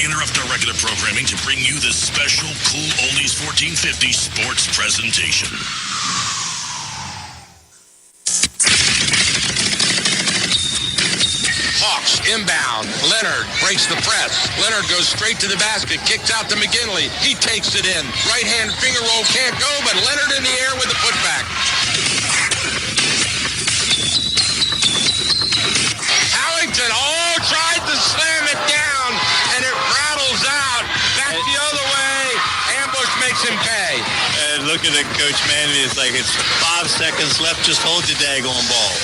interrupt our regular programming to bring you this special Cool Oldies 1450 sports presentation. Hawks inbound. Leonard breaks the press. Leonard goes straight to the basket. Kicks out to McGinley. He takes it in. Right hand finger roll can't go, but Leonard in the air with the putback. Allington tried to slam it down, and it rattles out. Back the other way. Ambush makes him pay. And look at it, Coach Manny. It's like it's 5 seconds left. Just hold your daggone ball.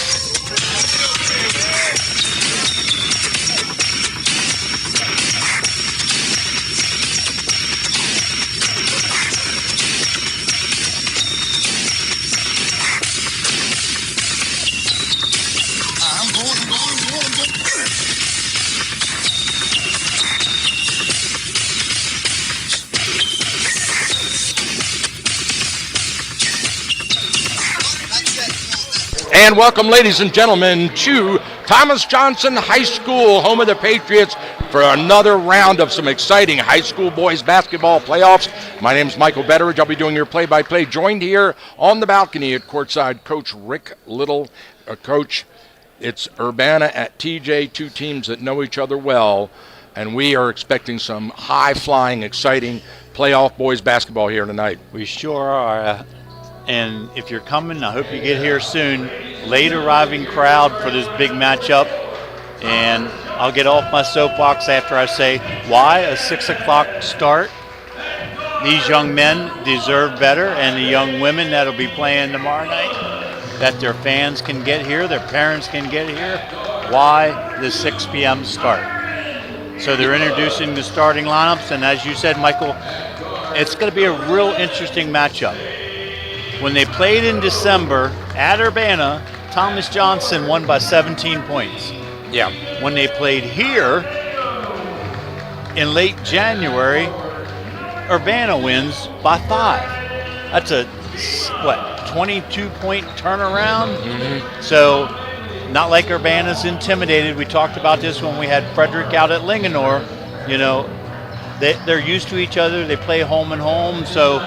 And welcome, ladies and gentlemen, to Thomas Johnson High School, home of the Patriots, for another round of some exciting high school boys basketball playoffs. My name is Michael Betteridge. I'll be doing your play-by-play. Joined here on the balcony at courtside, Coach Rick Little. Coach, it's Urbana at TJ, two teams that know each other well, and we are expecting some high-flying, exciting playoff boys basketball here tonight. We sure are. And if you're coming, I hope you get here soon. Late arriving crowd for this big matchup. And I'll get off my soapbox after I say why a 6 o'clock start. These young men deserve better, and the young women that'll be playing tomorrow night, that their fans can get here, their parents can get here. Why the 6 p.m. start? So they're introducing the starting lineups, and as you said, Michael, it's going to be a real interesting matchup. When they played in December at Urbana, Thomas Johnson won by 17 points. Yeah. When they played here in late January, Urbana wins by 5. That's a, 22-point turnaround? Mm-hmm. So, not like Urbana's intimidated. We talked about this when we had Frederick out at Linganore. You know, they're used to each other. They play home and home, so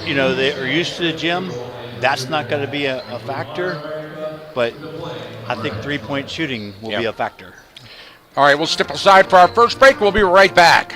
you know, they are used to the gym. That's not going to be a factor, but I think three-point shooting will be a factor. All right, we'll step aside for our first break. We'll be right back.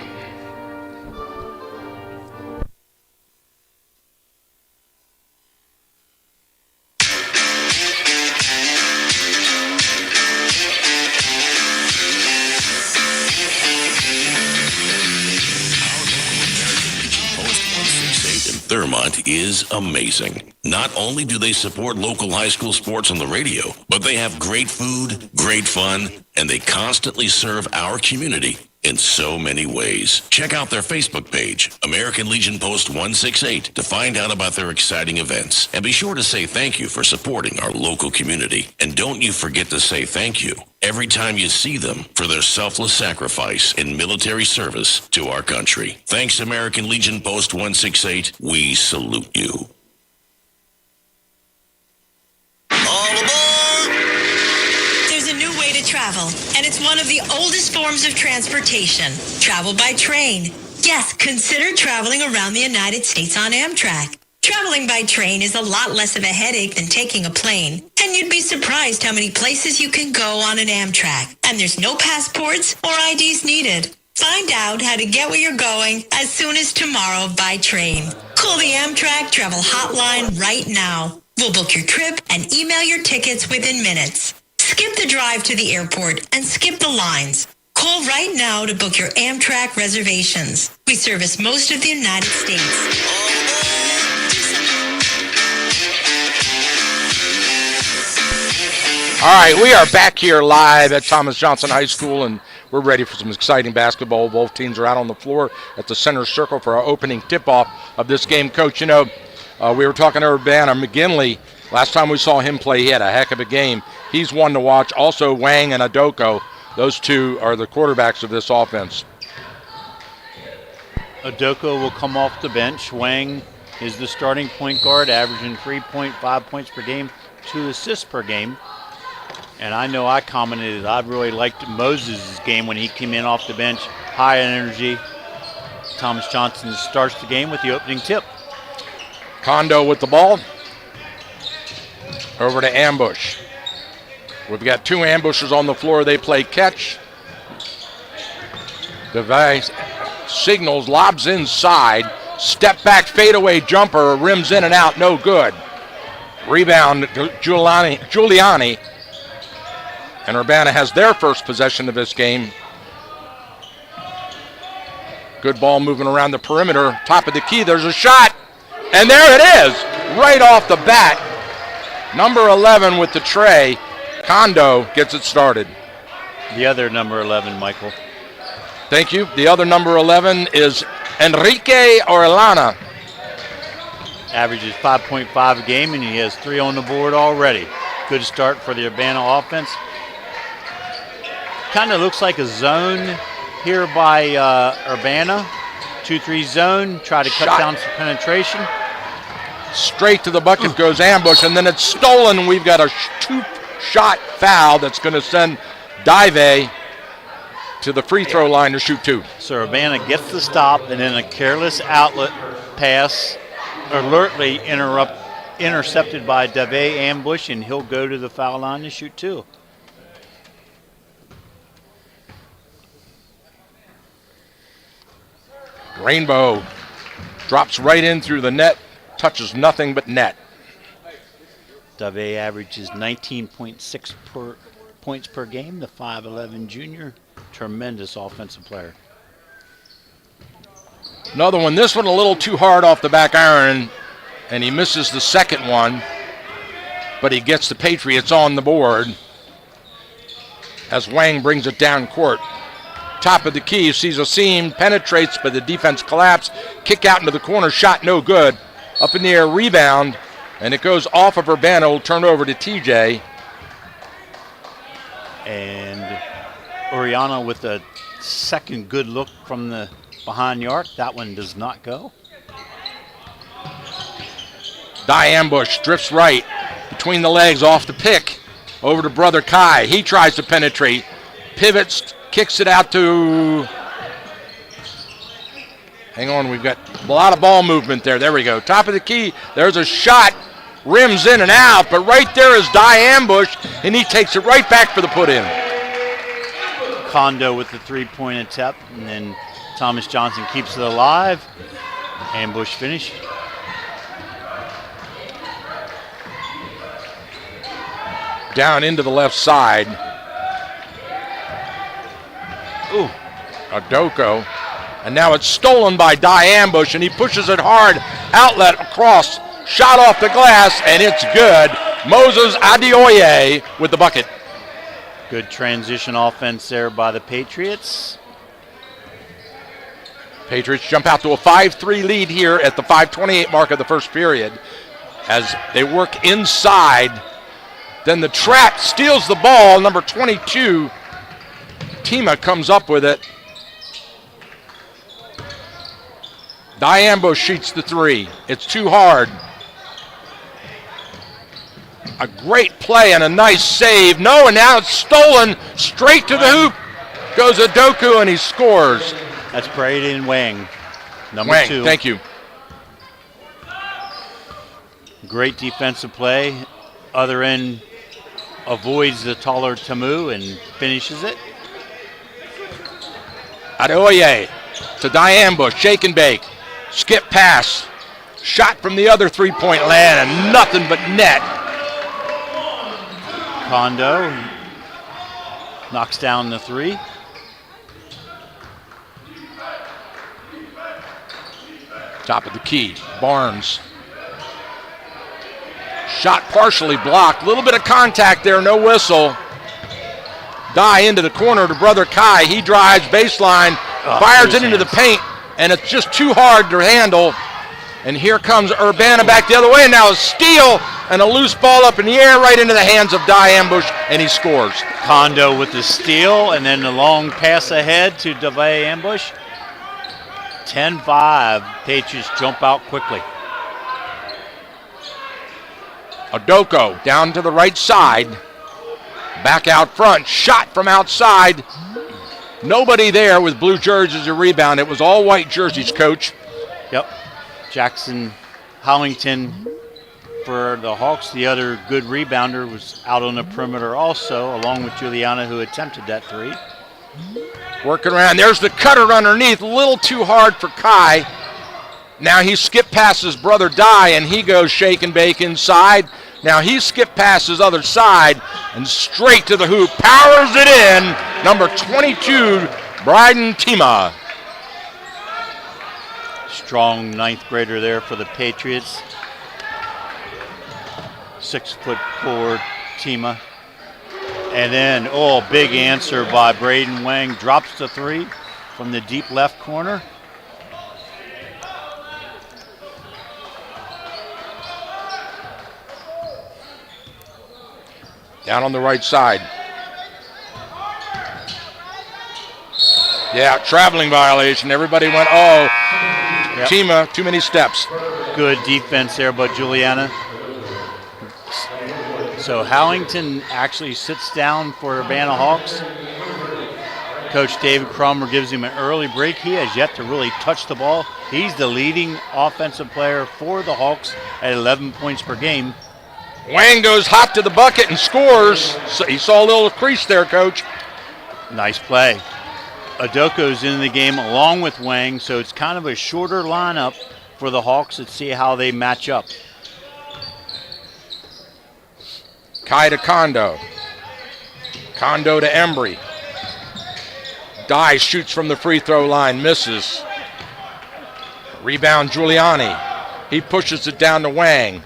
Thurmont is amazing. Not only do they support local high school sports on the radio, but they have great food, great fun, and they constantly serve our community in so many ways. Check out their Facebook page, American Legion Post 168, to find out about their exciting events. And be sure to say thank you for supporting our local community. And don't you forget to say thank you every time you see them for their selfless sacrifice in military service to our country. Thanks, American Legion Post 168. We salute you. All aboard! There's a new way to travel, and it's one of the oldest forms of transportation. Travel by train. Yes, consider traveling around the United States on Amtrak. Traveling by train is a lot less of a headache than taking a plane, and you'd be surprised how many places you can go on an Amtrak. And there's no passports or IDs needed. Find out how to get where you're going as soon as tomorrow by train. Call the Amtrak Travel Hotline right now. We'll book your trip and email your tickets within minutes. Skip the drive to the airport and skip the lines. Call right now to book your Amtrak reservations. We service most of the United States. All right, we are back here live at Thomas Johnson High School, and we're ready for some exciting basketball. Both teams are out on the floor at the center circle for our opening tip-off of this game. Coach, you know, we were talking to Urbana McGinley. Last time we saw him play, he had a heck of a game. He's one to watch. Also, Wang and Adoko, those two are the quarterbacks of this offense. Adoko will come off the bench. Wang is the starting point guard, averaging 3.5 points per game, 2 assists per game. And I know I commented I really liked Moses' game when he came in off the bench. high energy. Thomas Johnson starts the game with the opening tip. Kondo with the ball. Over to Ambush. We've got 2 ambushers on the floor. They play catch. Device signals, lobs inside. Step back, fadeaway jumper, rims in and out, no good. Rebound, Giuliani. And Urbana has their first possession of this game. Good ball moving around the perimeter. Top of the key, there's a shot. And there it is, right off the bat. Number 11 with the tray. Kondo gets it started. The other number 11, Michael. Thank you. The other number 11 is Enrique Orellana. Averages 5.5 a game, and he has 3 on the board already. Good start for the Urbana offense. Kind of looks like a zone here by Urbana. 2-3 zone, try to cut down some penetration. Straight to the bucket goes Ambush, and then it's stolen. We've got a 2-shot foul that's going to send Dive to the free throw line to shoot 2. So Urbana gets the stop, and then a careless outlet pass alertly intercepted by Dive Ambush, and he'll go to the foul line to shoot 2. Rainbow drops right in through the net, touches nothing but net. Dive averages 19.6 points per game, the 5'11 junior. Tremendous offensive player. Another one. This one a little too hard off the back iron, and he misses the second one, but he gets the Patriots on the board as Wang brings it down court. Top of the key, sees a seam, penetrates, but the defense collapse. Kick out into the corner, shot no good. Up in the air, rebound, and it goes off of Urbana. Will turn over to TJ. And Oriana with a second good look from the behind the arc. That one does not go. Ambush drifts right between the legs off the pick. Over to Brother Kai. He tries to penetrate. Pivots, kicks it out to... Hang on, we've got a lot of ball movement there. There we go. Top of the key. There's a shot. Rims in and out, but right there is Ambush, and he takes it right back for the put-in. Kondo with the 3-point attempt, and then Thomas Johnson keeps it alive. Ambush finish. Down into the left side. Ooh, Adoko. And now it's stolen by Ambush, and he pushes it hard. Outlet across. Shot off the glass, and it's good. Moses Adeoye with the bucket. Good transition offense there by the Patriots. Patriots jump out to a 5-3 lead here at the 5:28 mark of the first period as they work inside. Then the trap steals the ball. Number 22, Tima comes up with it. Ambush shoots the 3. It's too hard. A great play and a nice save. No, and now it's stolen straight to the hoop. Goes Adoku, and he scores. That's Braden Wang, number Wang, 2. thank you. Great defensive play. Other end avoids the taller Tamu and finishes it. Adeoye to Ambush, shake and bake. Skip pass. Shot from the other three-point land, and nothing but net. Kondo knocks down the 3. Top of the key, Barnes. Shot partially blocked. A little bit of contact there, no whistle. Into the corner to Brother Kai. He drives baseline, fires it into the paint, and it's just too hard to handle. And here comes Urbana back the other way. Now a steal and a loose ball up in the air right into the hands of Ambush, and he scores. Kondo with the steal, and then the long pass ahead to Ambush. 10-5. Patriots jump out quickly. Adoko down to the right side. Back out front. Shot from outside. Nobody there with blue jerseys to rebound. It was all white jerseys, Coach. Yep. Jackson Hollington for the Hawks, the other good rebounder, was out on the perimeter also, along with Juliana, who attempted that three. Working around. There's the cutter underneath. A little too hard for Kai. Now he skipped past his brother Dye, and he goes shake and bake inside. Now he skipped past his other side and straight to the hoop. Powers it in. Number 22, Bryden Tima. Strong ninth grader there for the Patriots. 6'4" Tima. And then, big answer by Braden Wang. Drops the three from the deep left corner. Down on the right side. Yeah, traveling violation. Everybody went, Yep. Tima, too many steps. Good defense there by Juliana. So Howington actually sits down for Urbana Hawks. Coach David Cromer gives him an early break. He has yet to really touch the ball. He's the leading offensive player for the Hawks at 11 points per game. Wang goes hot to the bucket and scores. So he saw a little crease there, Coach. Nice play. Adoko's in the game along with Wang, so it's kind of a shorter lineup for the Hawks. Let's see how they match up. Kai to Kondo. Kondo to Embry. Dye shoots from the free throw line, misses. Rebound Giuliani. He pushes it down to Wang.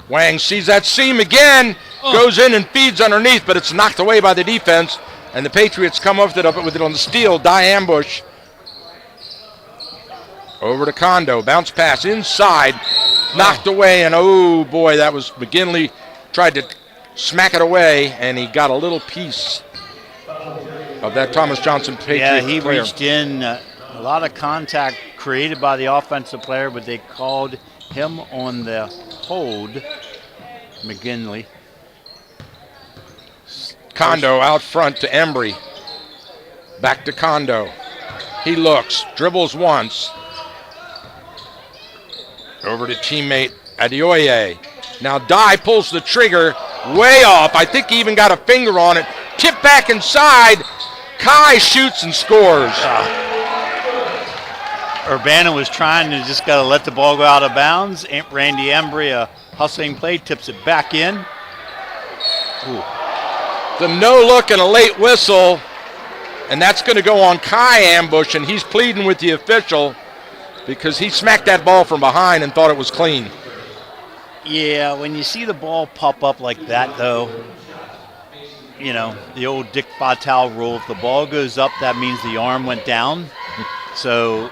Wang sees that seam again, goes in and feeds underneath, but it's knocked away by the defense, and the Patriots come up with it on the steal. Dye ambush. Over to Kondo, bounce pass inside, knocked away, and oh boy, that was McGinley tried to smack it away, and he got a little piece of that Thomas Johnson Patriot Yeah, he player. reached in, a lot of contact created by the offensive player, but they called him on the hold, McGinley. Kondo out front to Embry. Back to Kondo. He looks, dribbles once. Over to teammate Adeoye. Now Dye pulls the trigger way off. I think he even got a finger on it. Tip back inside. Kai shoots and scores. Urbana was trying to just got to let the ball go out of bounds. Randy Embry, a hustling play, tips it back in. Ooh. The no look and a late whistle, and that's going to go on Kai ambush, and he's pleading with the official because he smacked that ball from behind and thought it was clean. Yeah, when you see the ball pop up like that, though, you know, the old Dick Vitale rule, if the ball goes up, that means the arm went down. So,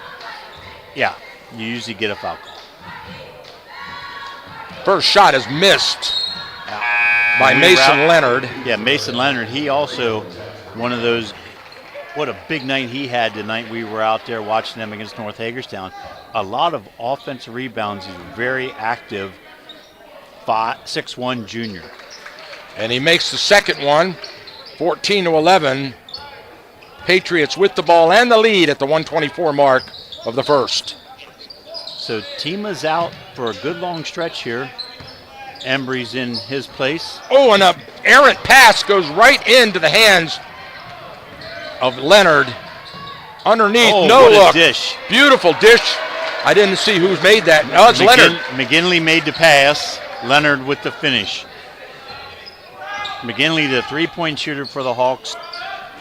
yeah, you usually get a foul call. First shot is missed by Mason Leonard. Yeah, Mason Leonard, he also, one of those, what a big night he had tonight. We were out there watching them against North Hagerstown. A lot of offensive rebounds. He's very active, 6'1" junior. And he makes the second one, 14-11. Patriots with the ball and the lead at the 124 mark of the first. So Tima's out for a good long stretch here. Embry's in his place. Oh, and an errant pass goes right into the hands of Leonard. Underneath, no what look. A dish. Beautiful dish. I didn't see who's made that. Oh, it's Leonard. McGinley made the pass. Leonard with the finish. McGinley, the three-point shooter for the Hawks,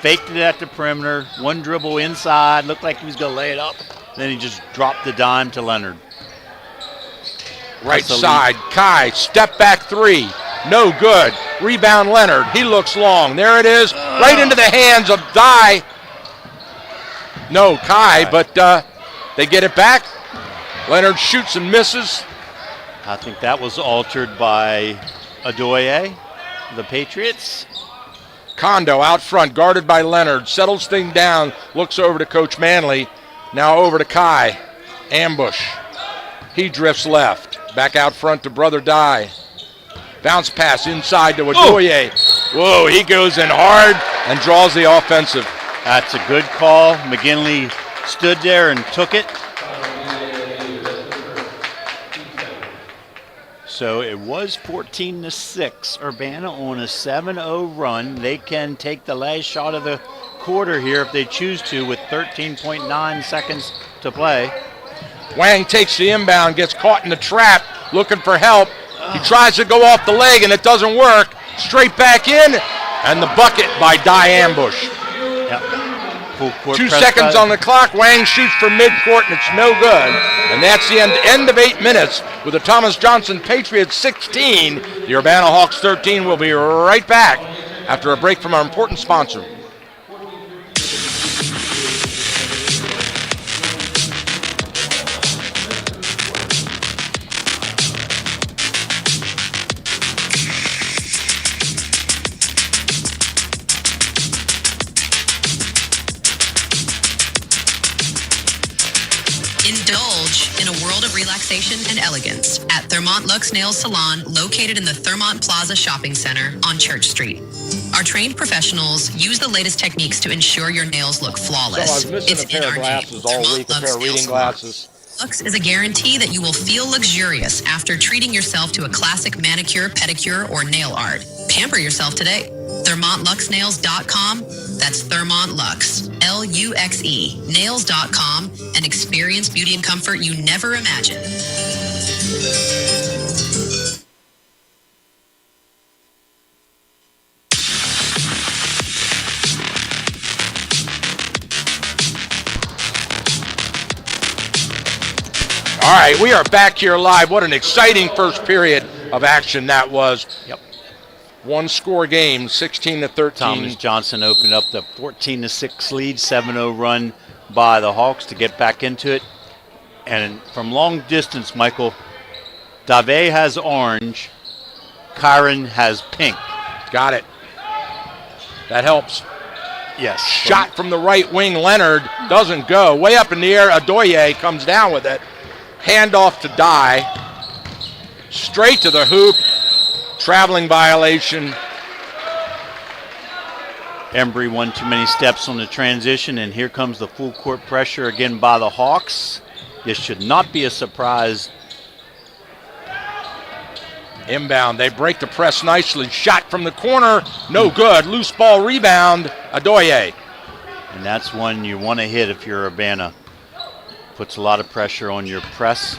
faked it at the perimeter. One dribble inside. Looked like he was going to lay it up. Then he just dropped the dime to Leonard. Right side, Kai, step back three. No good. Rebound Leonard. He looks long. There it is. Right into the hands of Dye. No, Kai, but they get it back. Leonard shoots and misses. I think that was altered by Adoye, the Patriots. Kondo out front, guarded by Leonard. Settles thing down, looks over to Coach Manley. Now over to Kai. Ambush. He drifts left. Back out front to Brother Dye. Bounce pass inside to Adoye. Whoa, he goes in hard and draws the offensive That's a good call. McGinley stood there and took it. So it was 14-6. Urbana on a 7-0 run. They can take the last shot of the quarter here if they choose to with 13.9 seconds to play. Wang takes the inbound, gets caught in the trap, looking for help. He tries to go off the leg and it doesn't work. Straight back in, and the bucket by Dye Ambush. Yep. Full court 2 press seconds by- on the clock. Wang shoots from midcourt, and it's no good. And that's the end of 8 minutes with the Thomas Johnson Patriots 16. The Urbana Hawks 13. We'll be right back after a break from our important sponsor. Indulge in a world of relaxation and elegance at Thermont Lux Nails Salon, located in the Thermont Plaza Shopping Center on Church Street. Our trained professionals use the latest techniques to ensure your nails look flawless. So I was missing a pair of glasses all week, a pair of reading glasses. Lux is a guarantee that you will feel luxurious after treating yourself to a classic manicure, pedicure, or nail art. Pamper yourself today. ThermontLuxNails.com. That's Thermont Lux, Luxe, nails.com, and experience beauty and comfort you never imagined. All right, we are back here live. What an exciting first period of action that was. Yep. One score game, 16-13. Thomas Johnson opened up the 14-6 lead, 7-0 run by the Hawks to get back into it. And from long distance, Michael, Dave has orange, Kyron has pink. Got it. That helps. Yes. Shot from the right wing, Leonard doesn't go. Way up in the air, Adoye comes down with it. Handoff to Dye. Straight to the hoop. Traveling violation. Embry won too many steps on the transition, and here comes the full court pressure again by the Hawks. This should not be a surprise. Inbound, they break the press nicely. Shot from the corner, no good. Loose ball rebound, Adoye. And that's one you want to hit if you're Urbana. Puts a lot of pressure on your press.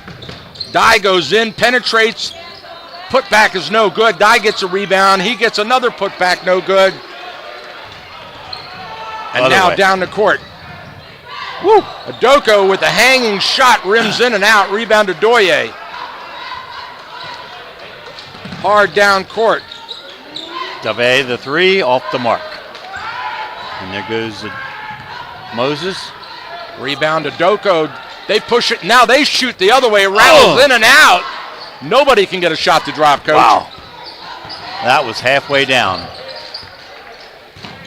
Dye goes in, penetrates. Putback is no good. Dye gets a rebound. He gets another putback, no good. And Other now way. down the court. Woo! Adoko with a hanging shot, rims in and out. Rebound to Doye. Hard down court. Dave, the three, off the mark. And there goes Moses. Rebound to Adoko. They push it. Now they shoot the other way. Rattles in and out. Nobody can get a shot to drop, Coach. Wow. That was halfway down.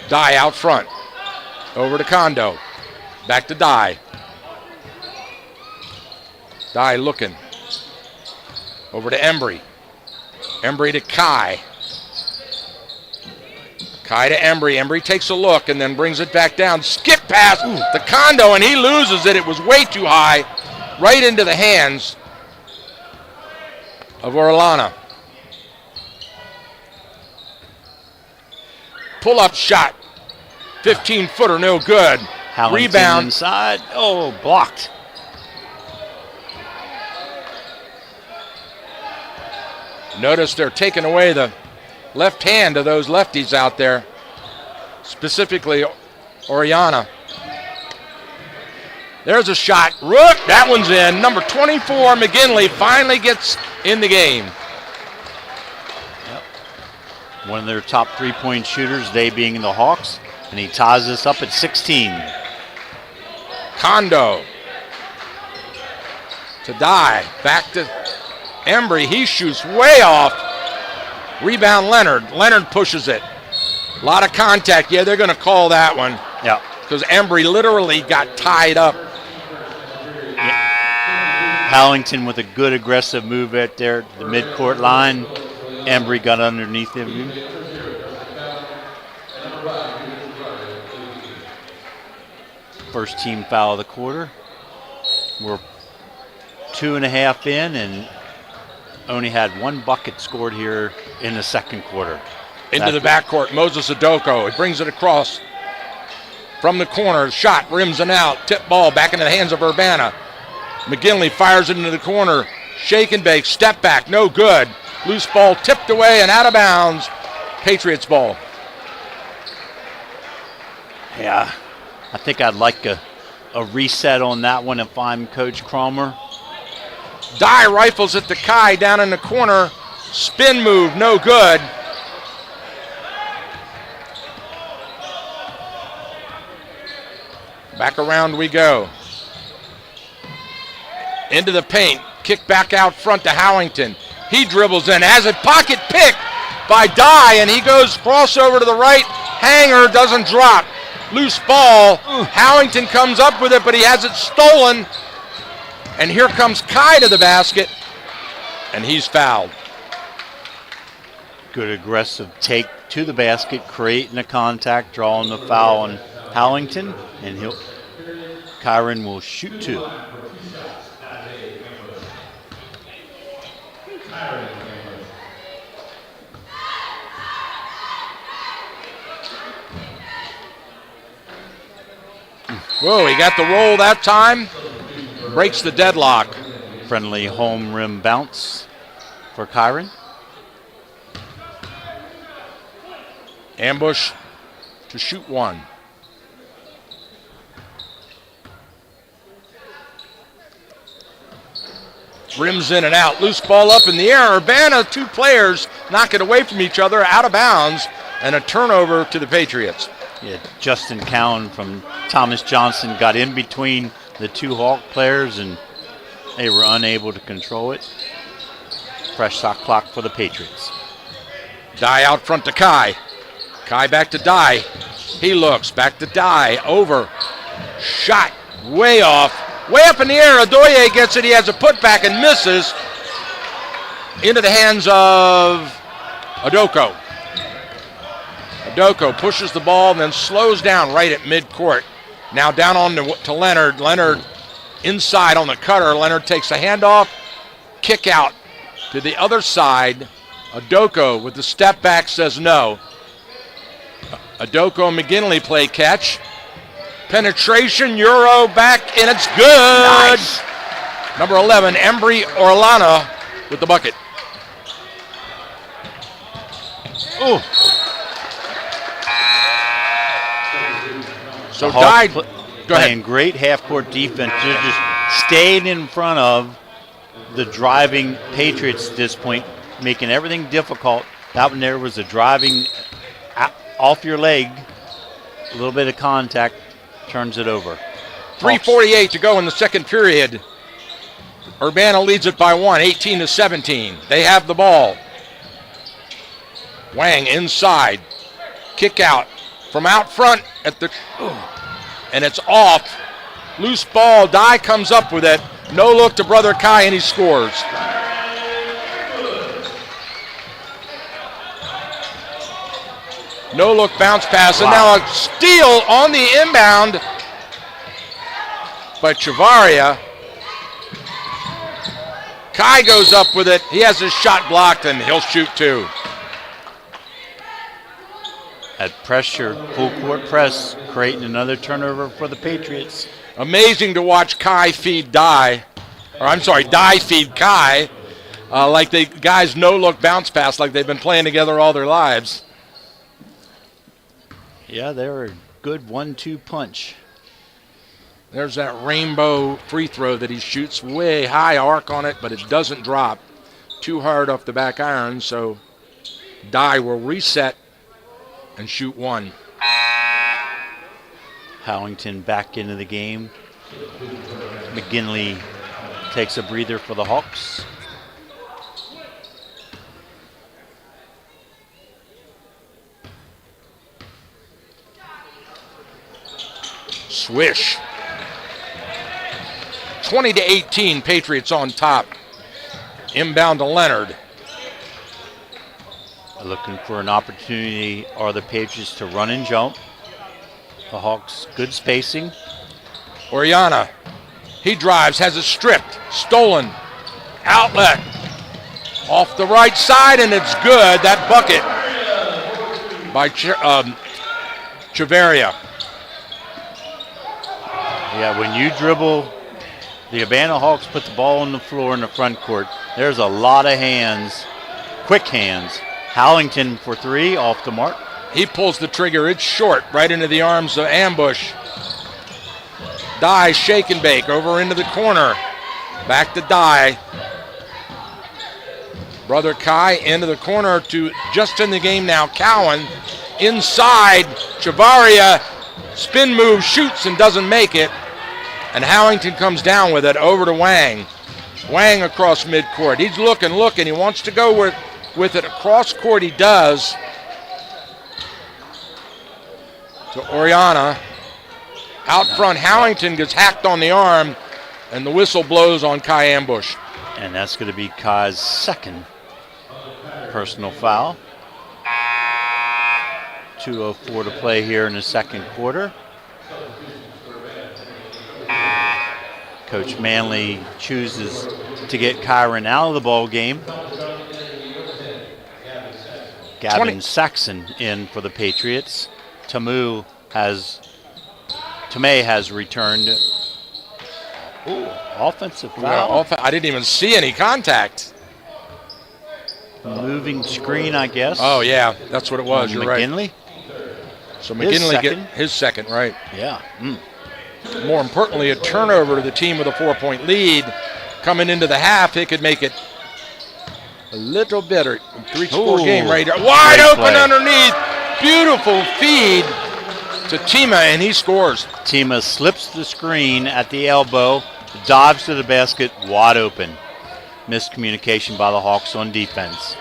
Dye out front. Over to Kondo. Back to Dye. Dye looking. Over to Embry. Embry to Kai. Kai to Embry. Embry takes a look and then brings it back down. Skip pass to Kondo, and he loses it. It was way too high. Right into the hands of Orellana. Pull-up shot. 15-footer, no good. Hallington Rebound. inside. Oh, blocked. Notice they're taking away the left hand of those lefties out there, specifically Oriana. There's a shot. Rook, that one's in. Number 24, McGinley, finally gets in the game. One of their top three-point shooters, they being the Hawks, and he ties us up at 16. Kondo to Dye. Back to Embry. He shoots way off. Rebound Leonard. Leonard pushes it. A lot of contact. Yeah, they're going to call that one. Yeah. Because Embry literally got tied up. Hallington with a good aggressive move at there, the midcourt line. Embry got underneath him. First team foul of the quarter. We're 2.5 in and only had 1 bucket scored here in the second quarter. Into the backcourt, Moses Adoko. He brings it across from the corner. Shot, rims and out. Tip ball back into the hands of Urbana. McGinley fires it into the corner. Shake and bake, step back, no good. Loose ball tipped away and out of bounds. Patriots ball. Yeah, I think I'd like a reset on that one if I'm Coach Cromer. Dye rifles it to Kai down in the corner. Spin move, no good. Back around we go. Into the paint. Kick back out front to Howington. He dribbles in. Has it pocket picked by Dye, and he goes crossover to the right. Hanger doesn't drop. Loose ball. Howington comes up with it, but he has it stolen. And here comes Kai to the basket, and he's fouled. Good aggressive take to the basket, creating a contact, drawing the foul on Howington, and Kyron will shoot 2. Whoa, he got the roll that time. Breaks the deadlock. Friendly home rim bounce for Kyron. Ambush to shoot 1. Rims in and out. Loose ball up in the air. Urbana, 2 players knock it away from each other, out of bounds, and a turnover to the Patriots. Yeah, Justin Cowan from Thomas Johnson got in between the 2 Hawk players, and they were unable to control it. Fresh shot clock for the Patriots. Dye out front to Kai. Kai back to Dye. He looks back to Dye. Over. Shot way off. Way up in the air. Adoye gets it. He has a putback and misses. Into the hands of Adoko. Adoko pushes the ball and then slows down right at midcourt. Now down on to Leonard. Leonard inside on the cutter. Leonard takes a handoff. Kick out to the other side. Adoko with the step back says no. Adoko and McGinley play catch. Penetration, Euro back, and it's good. Nice. Number 11, Embry Orlana with the bucket. Ooh. So Dye, go playing ahead. great half-court defense. They're just staying in front of the driving Patriots at this point, making everything difficult. That one there was a driving off your leg, a little bit of contact, turns it over. 3:48 to go in the second period. Urbana leads it by 1, 18-17. They have the ball. Wang inside. Kick out from out front at the, and it's off. Loose ball. Dye comes up with it. No look to brother Kai, and he scores. No look bounce pass, and now a steal on the inbound by Chavaria. Kai goes up with it. He has his shot blocked, and he'll shoot 2. At pressure, full court press, creating another turnover for the Patriots. Amazing to watch Kai feed Dye, or I'm sorry, Dye feed Kai, like the guys no-look bounce pass like they've been playing together all their lives. Yeah, they're a good 1-2 punch. There's that rainbow free throw that he shoots way high arc on it, but it doesn't drop too hard off the back iron, so Dye will reset and shoot 1. Howington back into the game. McGinley takes a breather for the Hawks. Swish. 20-18, Patriots on top. Inbound to Leonard. Looking for an opportunity are the Patriots to run and jump. The Hawks, good spacing. Oriana, he drives, has it stripped, stolen, outlet, off the right side, and it's good. That bucket by Chavarria. Yeah, when you dribble, the Urbana Hawks put the ball on the floor in the front court. There's a lot of hands, quick hands. Howington for three, off the mark. He pulls the trigger. It's short, right into the arms of Ambush. Dye, shake and bake, over into the corner. Back to Dye. Brother Kai into the corner to just in the game now. Cowan inside. Chavarria, spin move, shoots and doesn't make it. And Howington comes down with it over to Wang. Wang across midcourt. He's looking. He wants to go with it across court. He does. To Oriana. Out front, Howington gets hacked on the arm, and the whistle blows on Kai Ambush. And that's going to be Kai's second personal foul. 2:04 to play here in the second quarter. Coach Manley chooses to get Kyron out of the ball game. Gavin Saxon in for the Patriots. Tamay has returned. Ooh, offensive foul. I didn't even see any contact. Moving screen, I guess. Oh, yeah, that's what it was. You're right. McGinley. So McGinley get his second, right. Yeah. More importantly, a turnover to the team with a 4-point lead. Coming into the half, they could make it a little better. 3-score game right here. Wide open play. Underneath. Beautiful feed to Tima, and he scores. Tima slips the screen at the elbow, dives to the basket, wide open. Miscommunication by the Hawks on defense.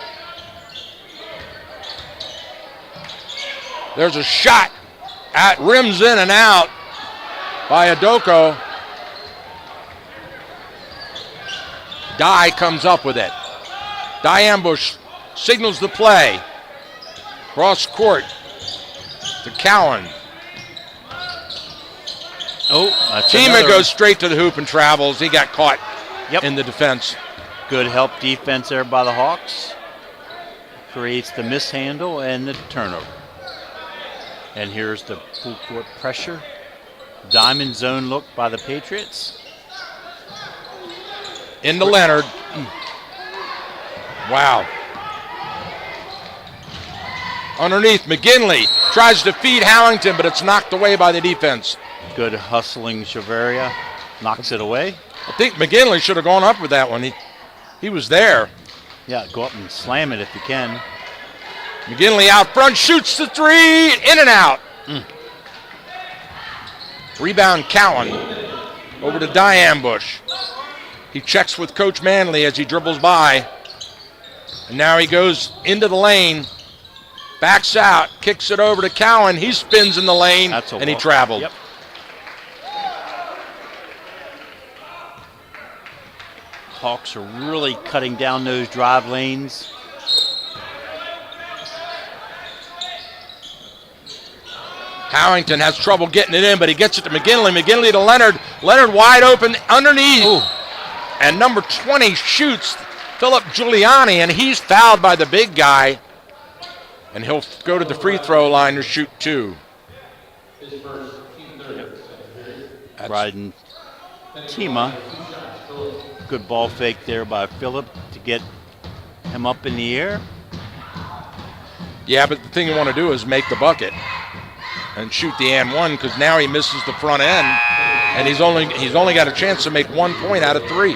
There's a shot at rims in and out by Adoko. Dye comes up with it. Dye Ambush signals the play. Cross court to Cowan. Tima goes straight to the hoop and travels. He got caught in the defense. Good help defense there by the Hawks. Creates the mishandle and the turnover. And here's the full court pressure. Diamond zone look by the Patriots. Into Leonard. Wow. Underneath, McGinley tries to feed Howington, but it's knocked away by the defense. Good hustling Chavarria. Knocks it away. I think McGinley should have gone up with that one. He was there. Yeah, go up and slam it if you can. McGinley out front, shoots the three, in and out. Rebound Cowan. Over to Dye Ambush. He checks with Coach Manley as he dribbles by. And now he goes into the lane. Backs out, kicks it over to Cowan. He spins in the lane, and he traveled. Yep. Hawks are really cutting down those drive lanes. Howington has trouble getting it in, but he gets it to McGinley. McGinley to Leonard. Leonard wide open underneath. Ooh. And number 20 shoots Philip Giuliani, and he's fouled by the big guy. And he'll go to the free throw line to shoot two. Bryden Tima. Good ball fake there by Philip to get him up in the air. Yeah, but the thing you want to do is make the bucket and shoot the and one, because now he misses the front end, and he's only got a chance to make 1 point out of three.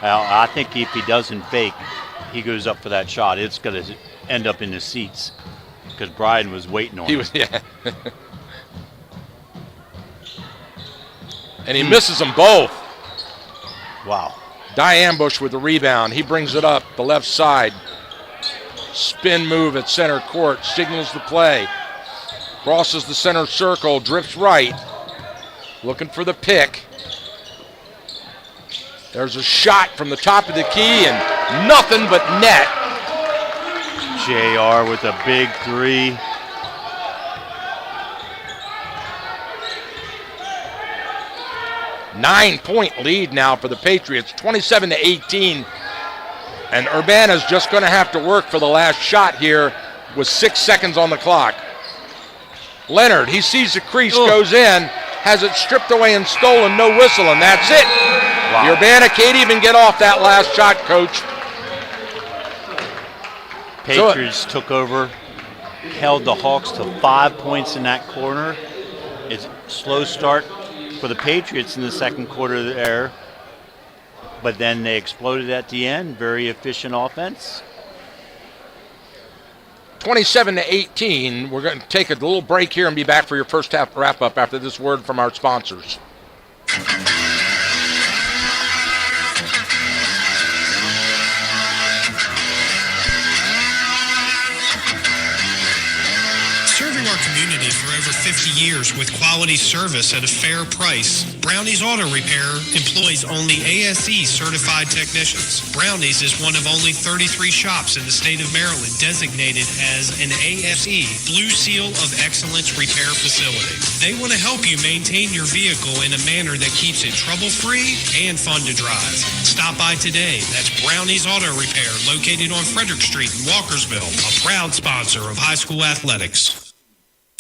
Well, I think if he doesn't fake, he goes up for that shot. It's going to end up in the seats because Bryden was waiting on him. Yeah. And he misses them both. Wow. Dye Ambush with the rebound. He brings it up the left side. Spin move at center court. Signals the play. Crosses the center circle. Drifts right. Looking for the pick. There's a shot from the top of the key and nothing but net. JR with a big three. 9-point lead now for the Patriots, 27-18. And Urbana's just going to have to work for the last shot here with 6 seconds on the clock. Leonard, he sees the crease, goes in, has it stripped away and stolen, no whistle, and that's it. Wow. Urbana can't even get off that last shot, Coach. Patriots took over, held the Hawks to 5 points in that corner. It's a slow start for the Patriots in the second quarter there, but then they exploded at the end. Very efficient offense. 27-18. We're going to take a little break here and be back for your first half wrap-up after this word from our sponsors. Serving our community for over 50 years with quality service at a fair price, Brownie's Auto Repair employs only ASE certified technicians. Brownie's is one of only 33 shops in the state of Maryland designated as an ASE Blue Seal of Excellence repair facility. They want to help you maintain your vehicle in a manner that keeps it trouble-free and fun to drive. Stop by today. That's Brownie's Auto Repair, located on Frederick Street in Walkersville, a proud sponsor of high school athletics.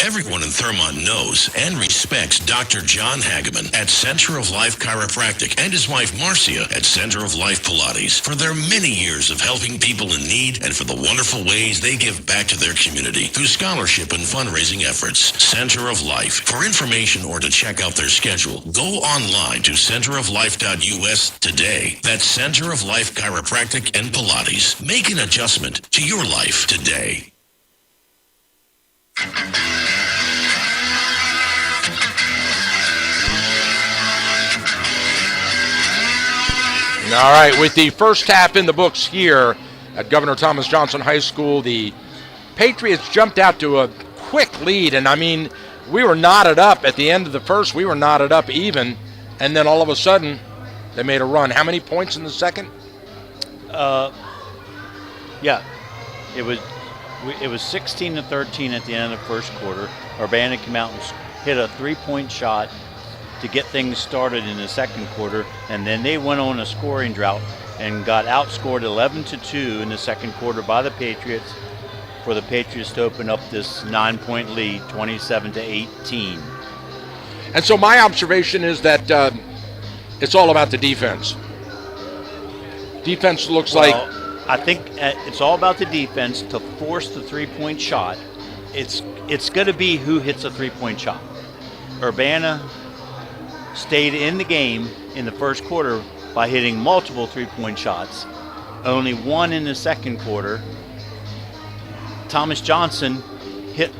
Everyone in Thurmont knows and respects Dr. John Hageman at Center of Life Chiropractic and his wife Marcia at Center of Life Pilates for their many years of helping people in need and for the wonderful ways they give back to their community through scholarship and fundraising efforts. Center of Life. For information or to check out their schedule, go online to centeroflife.us today. That's Center of Life Chiropractic and Pilates. Make an adjustment to your life today. All right, with the first half in the books here at Governor Thomas Johnson High School, the Patriots jumped out to a quick lead, and I mean, we were knotted up at the end of the first. We were knotted up even, and then all of a sudden, they made a run. How many points in the second? Yeah, it was 16-13 at the end of the first quarter. Urbana came out and hit a three-point shot to get things started in the second quarter, and then they went on a scoring drought and got outscored 11-2 in the second quarter by the Patriots, for the Patriots to open up this 9-point lead, 27-18. And so my observation is that it's all about the defense. Defense looks like... I think it's all about the defense to force the three-point shot. It's going to be who hits a three-point shot. Urbana stayed in the game in the first quarter by hitting multiple three-point shots. Only one in the second quarter. Thomas Johnson hit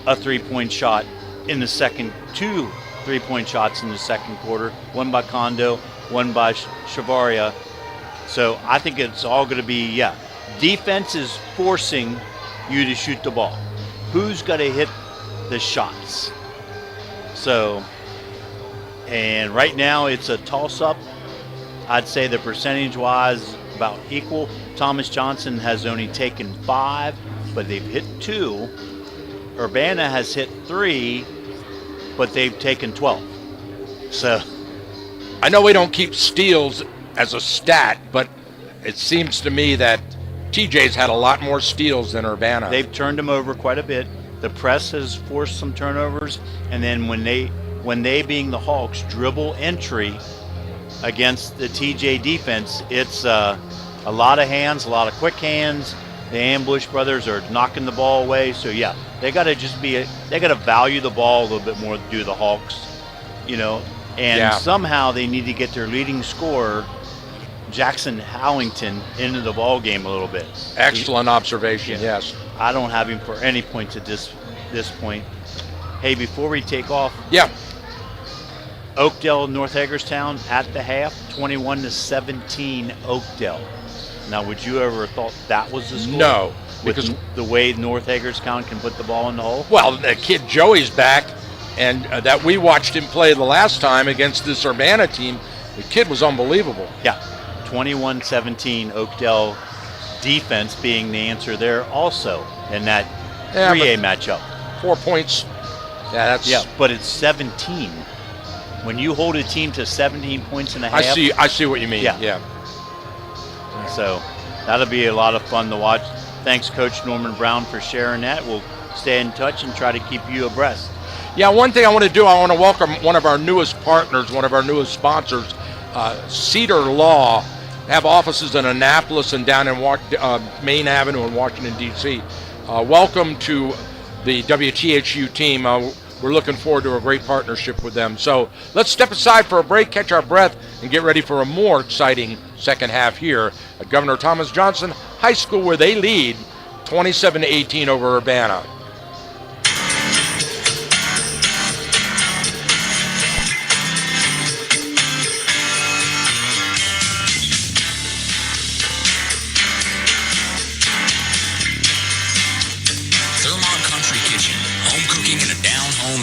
a three-point shot in the second, two three-point shots in the second quarter, one by Kondo, one by Shavaria. So I think it's all going to be, defense is forcing you to shoot the ball. Who's going to hit the shots? So, and right now it's a toss-up. I'd say the percentage-wise about equal. Thomas Johnson has only taken 5, but they've hit 2. Urbana has hit 3, but they've taken 12. So, I know we don't keep steals as a stat, but it seems to me that TJ's had a lot more steals than Urbana. They've turned them over quite a bit. The press has forced some turnovers, and then when they being the Hawks dribble entry against the TJ defense, it's a lot of hands, a lot of quick hands. The Ambush brothers are knocking the ball away. So they got to they got to value the ball a little bit more to do the Hawks, and somehow they need to get their leading scorer, Jackson Howington, into the ball game a little bit. Excellent observation. Yes. I don't have him for any points at this point. Hey, before we take off. Yeah. Oakdale, North Hagerstown at the half, 21-17 Oakdale. Now, would you ever thought that was the score? No, because the way North Hagerstown can put the ball in the hole. Well, the kid Joey's back, and that we watched him play the last time against this Urbana team. The kid was unbelievable. Yeah, 21-17 Oakdale defense being the answer there also in that 3A matchup. 4 points. Yeah, that's... Yeah, but it's 17. when you hold a team to 17 points and a half. I see what you mean. Yeah. So that'll be a lot of fun to watch. Thanks, Coach Norman Brown, for sharing that. We'll stay in touch and try to keep you abreast. Yeah, one thing I want to do, I want to welcome one of our newest partners, one of our newest sponsors, Cedar Law. They have offices in Annapolis and down in Main Avenue in Washington, D.C. Welcome to the WTHU team. We're looking forward to a great partnership with them. So let's step aside for a break, catch our breath, and get ready for a more exciting second half here at Governor Thomas Johnson High School, where they lead 27-18 over Urbana.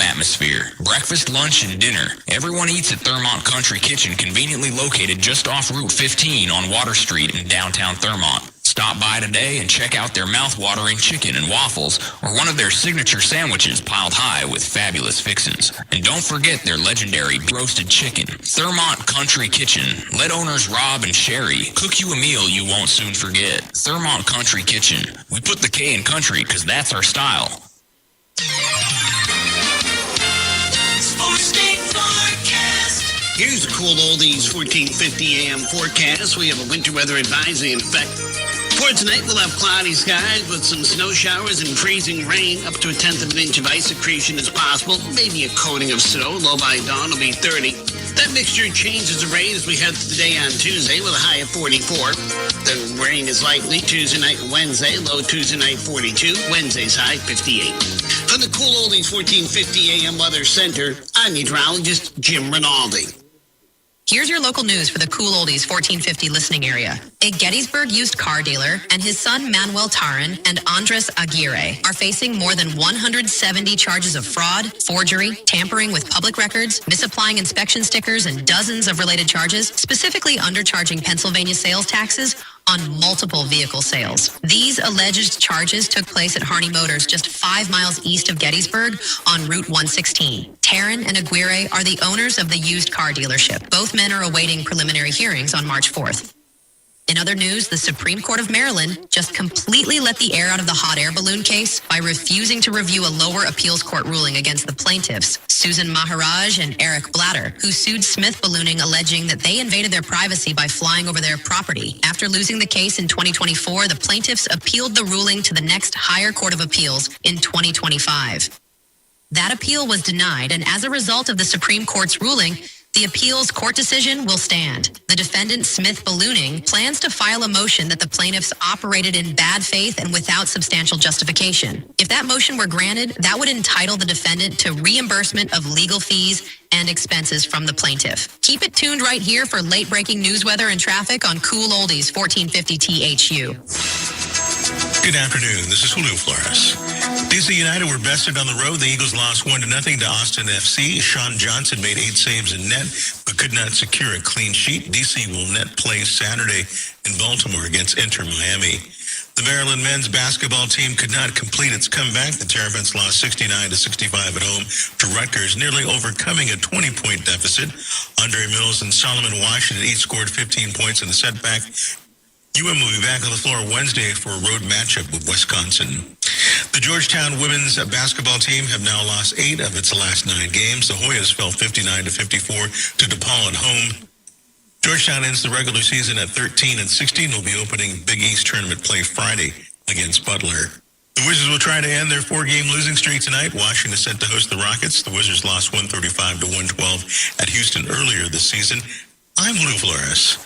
Atmosphere. Breakfast, lunch, and dinner. Everyone eats at Thermont Country Kitchen, conveniently located just off Route 15 on Water Street in downtown Thermont. Stop by today and check out their mouth-watering chicken and waffles or one of their signature sandwiches piled high with fabulous fixins. And don't forget their legendary roasted chicken. Thermont Country Kitchen. Let owners Rob and Sherry cook you a meal you won't soon forget. Thermont Country Kitchen. We put the K in country because that's our style. Here's the cool oldies 1450 AM forecast. We have a winter weather advisory in effect. For tonight, we'll have cloudy skies with some snow showers and freezing rain. Up to 1/10 of an inch of ice accretion is possible. Maybe a coating of snow. Low by dawn will be 30. That mixture changes the rain as we head to the day on Tuesday with a high of 44. The rain is likely Tuesday night and Wednesday. Low Tuesday night 42. Wednesday's high 58. From the cool oldies 1450 AM Weather Center, I'm meteorologist Jim Rinaldi. Here's your local news for the Cool Oldies 1450 listening area. A Gettysburg used car dealer and his son Manuel Taran and Andres Aguirre are facing more than 170 charges of fraud, forgery, tampering with public records, misapplying inspection stickers, and dozens of related charges, specifically undercharging Pennsylvania sales taxes on multiple vehicle sales. These alleged charges took place at Harney Motors just 5 miles east of Gettysburg on Route 116. Taran and Aguirre are the owners of the used car dealership. Both men are awaiting preliminary hearings on March 4th. In other news, the Supreme Court of Maryland just completely let the air out of the hot air balloon case by refusing to review a lower appeals court ruling against the plaintiffs, Susan Maharaj and Eric Blatter, who sued Smith Ballooning, alleging that they invaded their privacy by flying over their property. After losing the case in 2024, the plaintiffs appealed the ruling to the next higher court of appeals in 2025. That appeal was denied, and as a result of the Supreme Court's ruling, the appeals court decision will stand. The defendant, Smith Ballooning, plans to file a motion that the plaintiffs operated in bad faith and without substantial justification. If that motion were granted, that would entitle the defendant to reimbursement of legal fees and expenses from the plaintiff. Keep it tuned right here for late-breaking news, weather, and traffic on Cool Oldies 1450 THU. Good afternoon. This is Julio Flores. DC United were bested on the road. The Eagles lost 1-0 to Austin FC. Sean Johnson made 8 saves in net, but could not secure a clean sheet. DC will net play Saturday in Baltimore against Inter Miami. The Maryland men's basketball team could not complete its comeback. The Terrapins lost 69-65 at home to Rutgers, nearly overcoming a 20-point deficit. Andre Mills and Solomon Washington each scored 15 points in the setback. UM will be back on the floor Wednesday for a road matchup with Wisconsin. The Georgetown women's basketball team have now lost 8 of its last 9 games. The Hoyas fell 59-54 to DePaul at home. Georgetown ends the regular season at 13-16. Will be opening Big East tournament play Friday against Butler. The Wizards will try to end their 4-game losing streak tonight. Washington is set to host the Rockets. The Wizards lost 135-112 at Houston earlier this season. I'm Lou Flores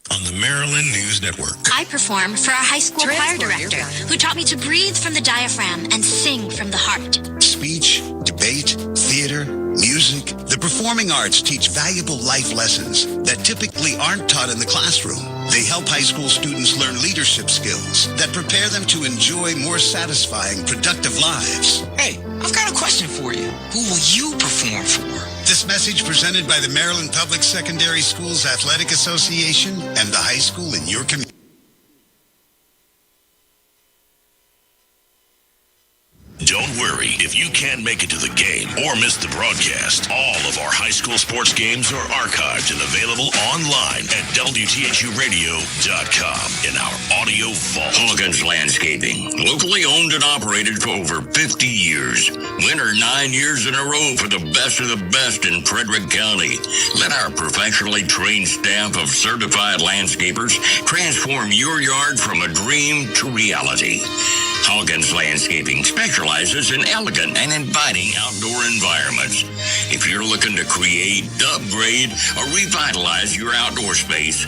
on the Maryland News Network. I perform for our high school choir director, who taught me to breathe from the diaphragm and sing from the heart. Speech, debate, theater, music. The performing arts teach valuable life lessons that typically aren't taught in the classroom. They help high school students learn leadership skills that prepare them to enjoy more satisfying, productive lives. Hey, I've got a question for you. Who will you perform for? This message presented by the Maryland Public Secondary Schools Athletic Association and the high school in your community. Don't worry, if you can't make it to the game or miss the broadcast, all of our high school sports games are archived and available online at WTHUradio.com in our audio vault. Hawkins Landscaping, locally owned and operated for over 50 years. Winner 9 years in a row for the best of the best in Frederick County. Let our professionally trained staff of certified landscapers transform your yard from a dream to reality. Hawkins Landscaping specializes in elegant and inviting outdoor environments. If you're looking to create, upgrade, or revitalize your outdoor space,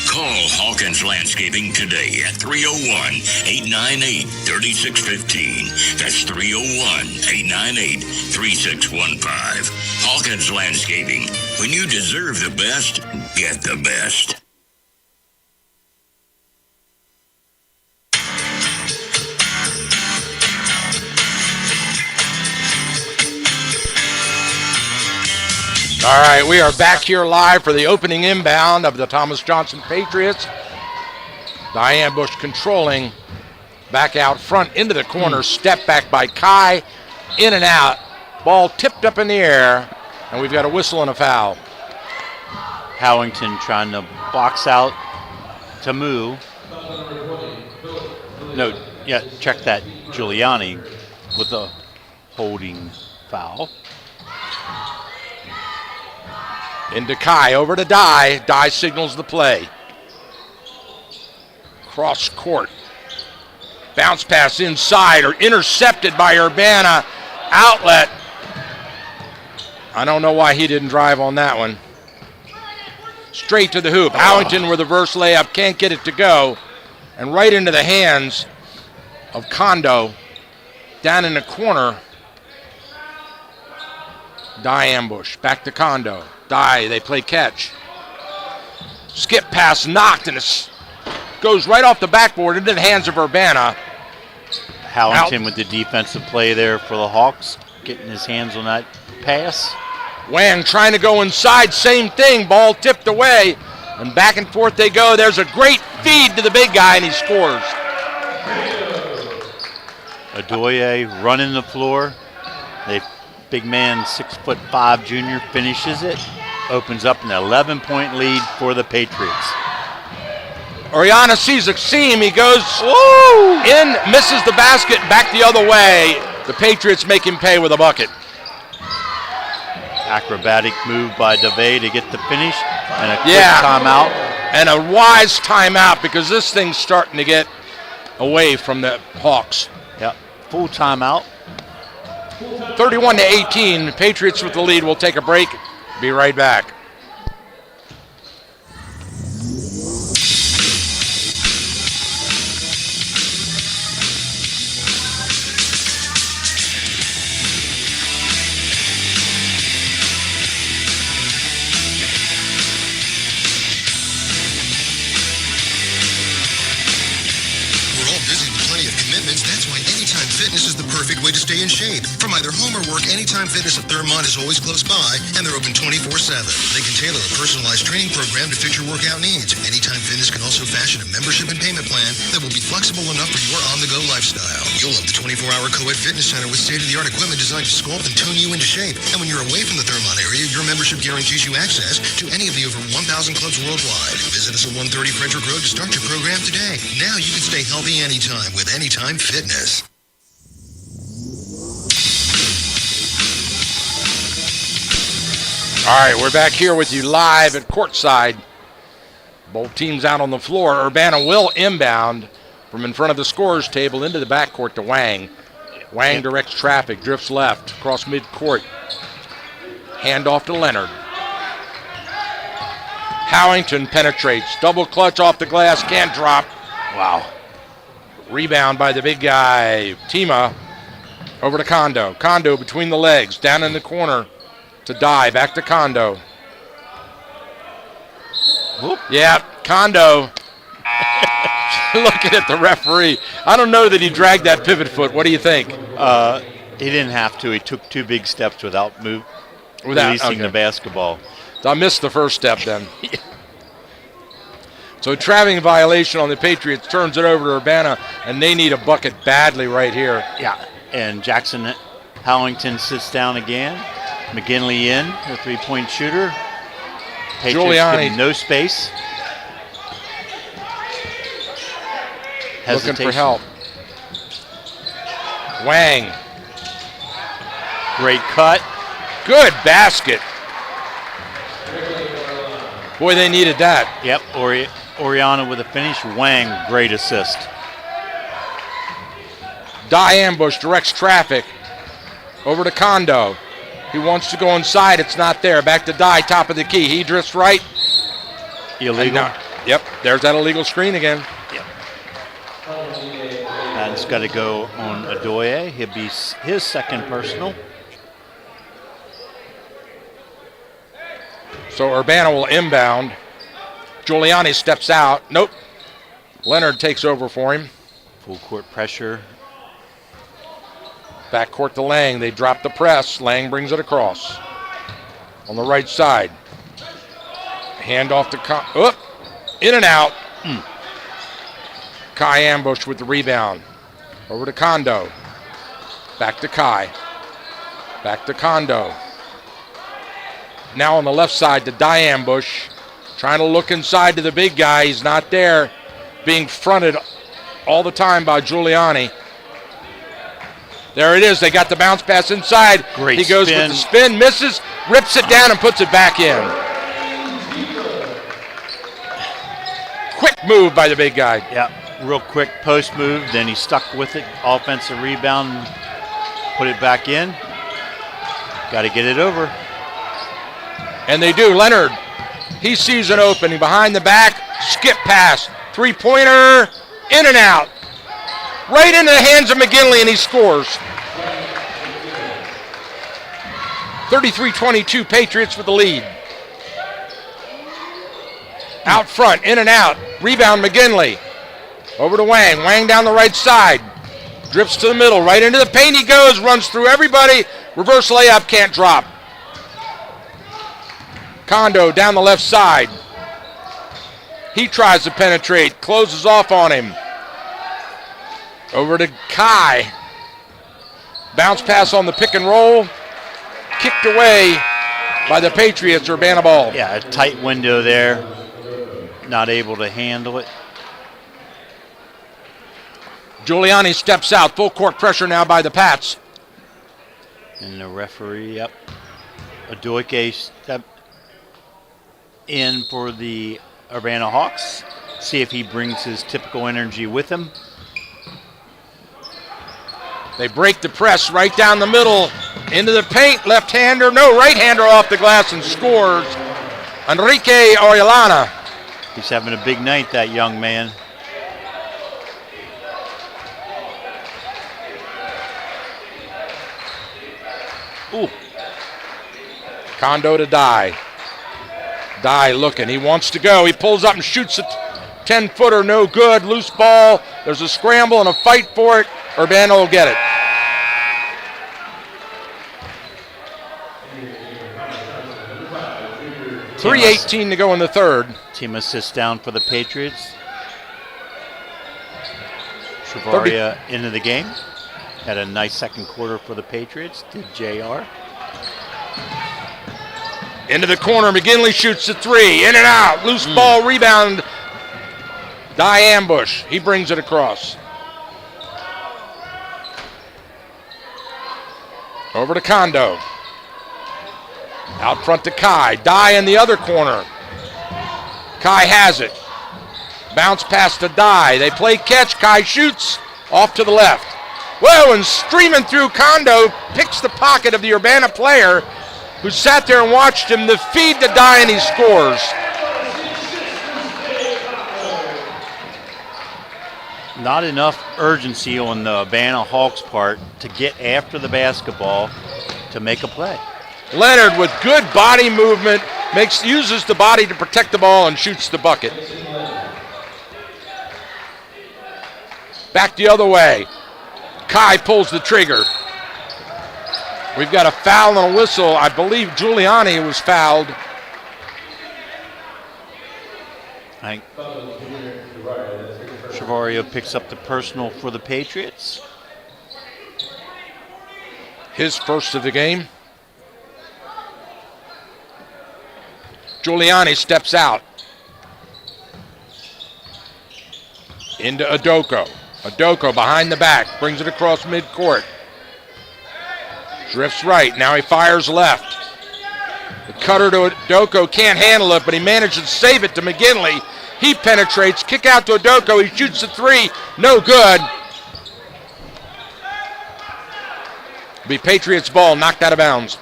call Hawkins Landscaping today at 301-898-3615. That's 301-898-3615. Hawkins Landscaping. When you deserve the best, get the best. All right, we are back here live for the opening inbound of the Thomas Johnson Patriots. Diane Bush controlling, back out front into the corner, step back by Kai, in and out. Ball tipped up in the air, and we've got a whistle and a foul. Howington trying to box out Tamu. No, yeah, check that. Giuliani with a holding foul. Into Kai, over to Dye. Dye signals the play. Cross court. Bounce pass inside, or intercepted by Urbana. Outlet. I don't know why he didn't drive on that one. Straight to the hoop. Howington with a reverse layup, can't get it to go. And right into the hands of Kondo. Down in the corner. Dye ambush. Back to Kondo. Dye, they play catch. Skip pass knocked, and it goes right off the backboard into the hands of Urbana. Howington with the defensive play there for the Hawks, getting his hands on that pass. Wang trying to go inside, same thing, ball tipped away, and back and forth they go. There's a great feed to the big guy, and he scores. Adoye running the floor. Big man, 6'5" junior, finishes it. Opens up an 11-point lead for the Patriots. Oriana sees a seam. He goes in, misses the basket, back the other way. The Patriots make him pay with a bucket. Acrobatic move by DeVay to get the finish, and a quick timeout. And a wise timeout, because this thing's starting to get away from the Hawks. Yep, full timeout. 31-18, Patriots with the lead. We'll take a break. Be right back. Fitness is the perfect way to stay in shape. From either home or work, Anytime Fitness at Thermont is always close by, and they're open 24/7. They can tailor a personalized training program to fit your workout needs. Anytime Fitness can also fashion a membership and payment plan that will be flexible enough for your on-the-go lifestyle. You'll love the 24-hour co-ed fitness center with state-of-the-art equipment designed to sculpt and tone you into shape. And when you're away from the Thermont area, your membership guarantees you access to any of the over 1,000 clubs worldwide. Visit us at 130 Frederick Road to start your program today. Now you can stay healthy anytime with Anytime Fitness. All right, we're back here with you live at courtside. Both teams out on the floor. Urbana will inbound from in front of the scorer's table into the backcourt to Wang. Wang directs traffic, drifts left, across midcourt. Hand off to Leonard. Howington penetrates. Double clutch off the glass, can't drop. Wow. Rebound by the big guy, Tima. Over to Kondo. Kondo between the legs, down in the corner. To Dye, back to Kondo. Whoop. Yeah, Kondo looking at the referee. I don't know that he dragged that pivot foot. What do you think? He didn't have to. He took two big steps without releasing the basketball. So I missed the first step then. So traveling violation on the Patriots, turns it over to Urbana, and they need a bucket badly right here. Yeah. And Jackson Howington sits down again. McGinley in, the three-point shooter. Patriots Giuliani give no space. looking for help. Wang. Great cut. Good basket. Boy, they needed that. Yep, Oriana with a finish. Wang, great assist. Die ambush directs traffic. Over to Kondo. He wants to go inside. It's not there. Back to Die, top of the key. He drifts right. Illegal. Yep, there's that illegal screen again. Yep. That's got to go on Adoye. He'll be his second personal. So Urbana will inbound. Giuliani steps out. Nope. Leonard takes over for him. Full court pressure. Back court to Lang. They drop the press. Lang brings it across. On the right side. Hand off to in and out. Kai ambushed with the rebound. Over to Kondo. Back to Kai. Back to Kondo. Now on the left side to Die ambush. Trying to look inside to the big guy. He's not there. Being fronted all the time by Giuliani. There it is. They got the bounce pass inside. Great He goes spin. with the spin, misses, rips it down, and puts it back in. Quick move by the big guy. Yeah, real quick post move. Then he stuck with it. Offensive rebound. Put it back in. Got to get it over. And they do. Leonard, he sees an opening behind the back. Skip pass. Three-pointer. In and out. Right into the hands of McGinley, and he scores. 33-22, Patriots with the lead. Out front, in and out. Rebound, McGinley. Over to Wang. Wang down the right side. Drifts to the middle. Right into the paint he goes. Runs through everybody. Reverse layup, can't drop. Kondo down the left side. He tries to penetrate. Closes off on him. Over to Kai. Bounce pass on the pick and roll. Kicked away by the Patriots. Urbana ball. Yeah, a tight window there. Not able to handle it. Giuliani steps out. Full court pressure now by the Pats. And the referee, yep. Adoike step in for the Urbana Hawks. See if he brings his typical energy with him. They break the press right down the middle. Into the paint. Left-hander. No, right-hander off the glass and scores. Enrique Orellana. He's having a big night, that young man. Ooh. Kondo to Die. Die looking. He wants to go. He pulls up and shoots a 10-footer. No good. Loose ball. There's a scramble and a fight for it. Urbana will get it. .3:18 to go in the third. Team assists down for the Patriots. Chavaria into the game. Had a nice second quarter for the Patriots. Did JR. Into the corner. McGinley shoots the three. In and out. Loose ball. Rebound. Die ambush. He brings it across. Over to Kondo. Out front to Kai. Die in the other corner. Kai has it. Bounce pass to Die. They play catch. Kai shoots. Off to the left. Whoa, and streaming through Kondo. Picks the pocket of the Urbana player who sat there and watched him. The feed to Die, and he scores. Not enough urgency on the Urbana Hawks' part to get after the basketball to make a play. Leonard with good body movement uses the body to protect the ball and shoots the bucket. Back the other way. Kai pulls the trigger. We've got a foul and a whistle. I believe Giuliani was fouled. Chavario picks up the personal for the Patriots. His first of the game. Giuliani steps out. Into Adoko. Adoko behind the back. Brings it across midcourt. Drifts right. Now he fires left. The cutter to Adoko. Can't handle it, but he manages to save it to McGinley. He penetrates. Kick out to Adoko. He shoots the three. No good. Be Patriots ball. Knocked out of bounds.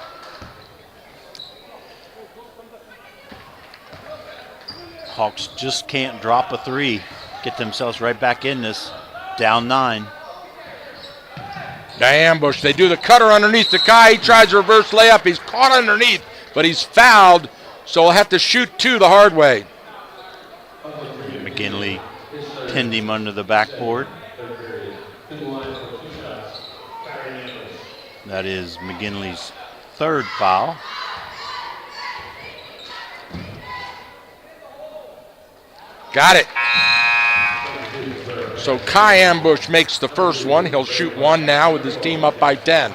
Hawks just can't drop a three. Get themselves right back in this. Down 9. The ambush. They do the cutter underneath to Kai. He tries a reverse layup. He's caught underneath, but he's fouled, so he'll have to shoot 2 the hard way. McGinley pinned him under the backboard. That is McGinley's 3rd foul. Got it. So Kai Ambush makes the first one. He'll shoot 1 now with his team up by 10.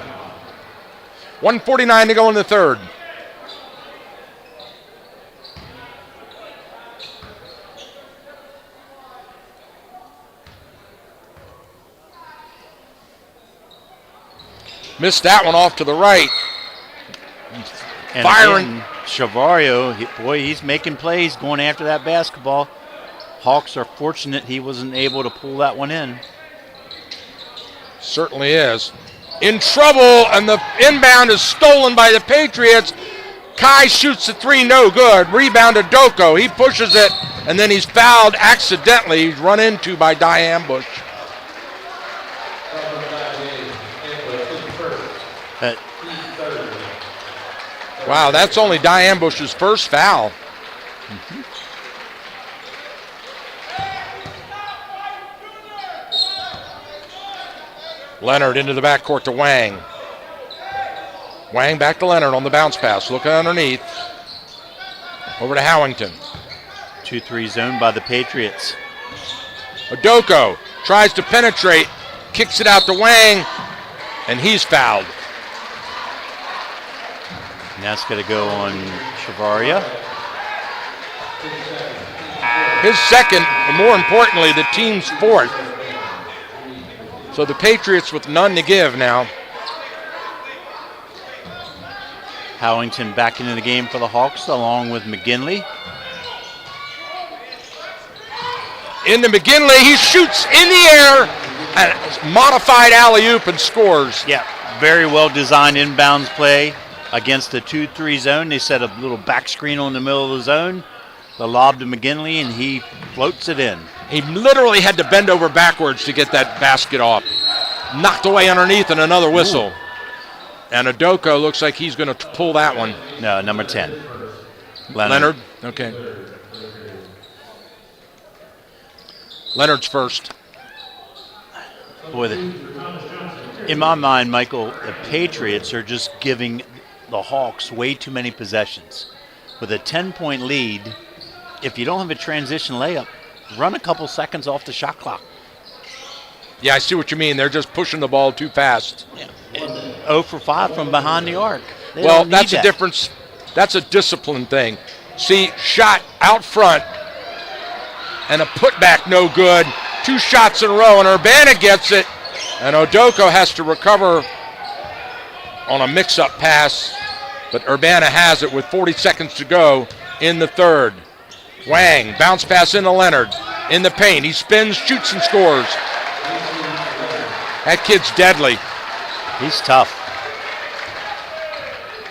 1:49 to go in the third. Missed that one off to the right. And firing. Again, Chavario, he's making plays going after that basketball. Hawks are fortunate he wasn't able to pull that one in. Certainly is. In trouble, and the inbound is stolen by the Patriots. Kai shoots the three, no good. Rebound to Doko. He pushes it, and then he's fouled accidentally. He's run into by Di Ambush. Wow, that's only Di Ambush's first foul. Leonard into the backcourt to Wang. Wang back to Leonard on the bounce pass. Looking underneath. Over to Howington. 2-3 zone by the Patriots. Adoko tries to penetrate. Kicks it out to Wang. And he's fouled. And that's going to go on Chavaria. His second, and more importantly, the team's fourth. So the Patriots with none to give now. Howington back into the game for the Hawks along with McGinley. Into McGinley, he shoots in the air, and modified alley-oop and scores. Yeah, very well designed inbounds play against the 2-3 zone. They set a little back screen on the middle of the zone. The lob to McGinley, and he floats it in. He literally had to bend over backwards to get that basket off. Knocked away underneath and another whistle. Ooh. And Adoko looks like he's going to pull that one. No, number 10. Leonard. Okay. Leonard's first. Boy, in my mind, Michael, the Patriots are just giving the Hawks way too many possessions. With a 10-point lead, if you don't have a transition layup, run a couple seconds off the shot clock. Yeah, I see what you mean. They're just pushing the ball too fast. Yeah. 0 for 5 from behind the arc. Well, that's a difference. That's a discipline thing. See, shot out front and a putback no good. 2 shots in a row, and Urbana gets it. And Adoko has to recover on a mix-up pass. But Urbana has it with 40 seconds to go in the third. Wang, bounce pass into Leonard. In the paint, he spins, shoots, and scores. That kid's deadly. He's tough.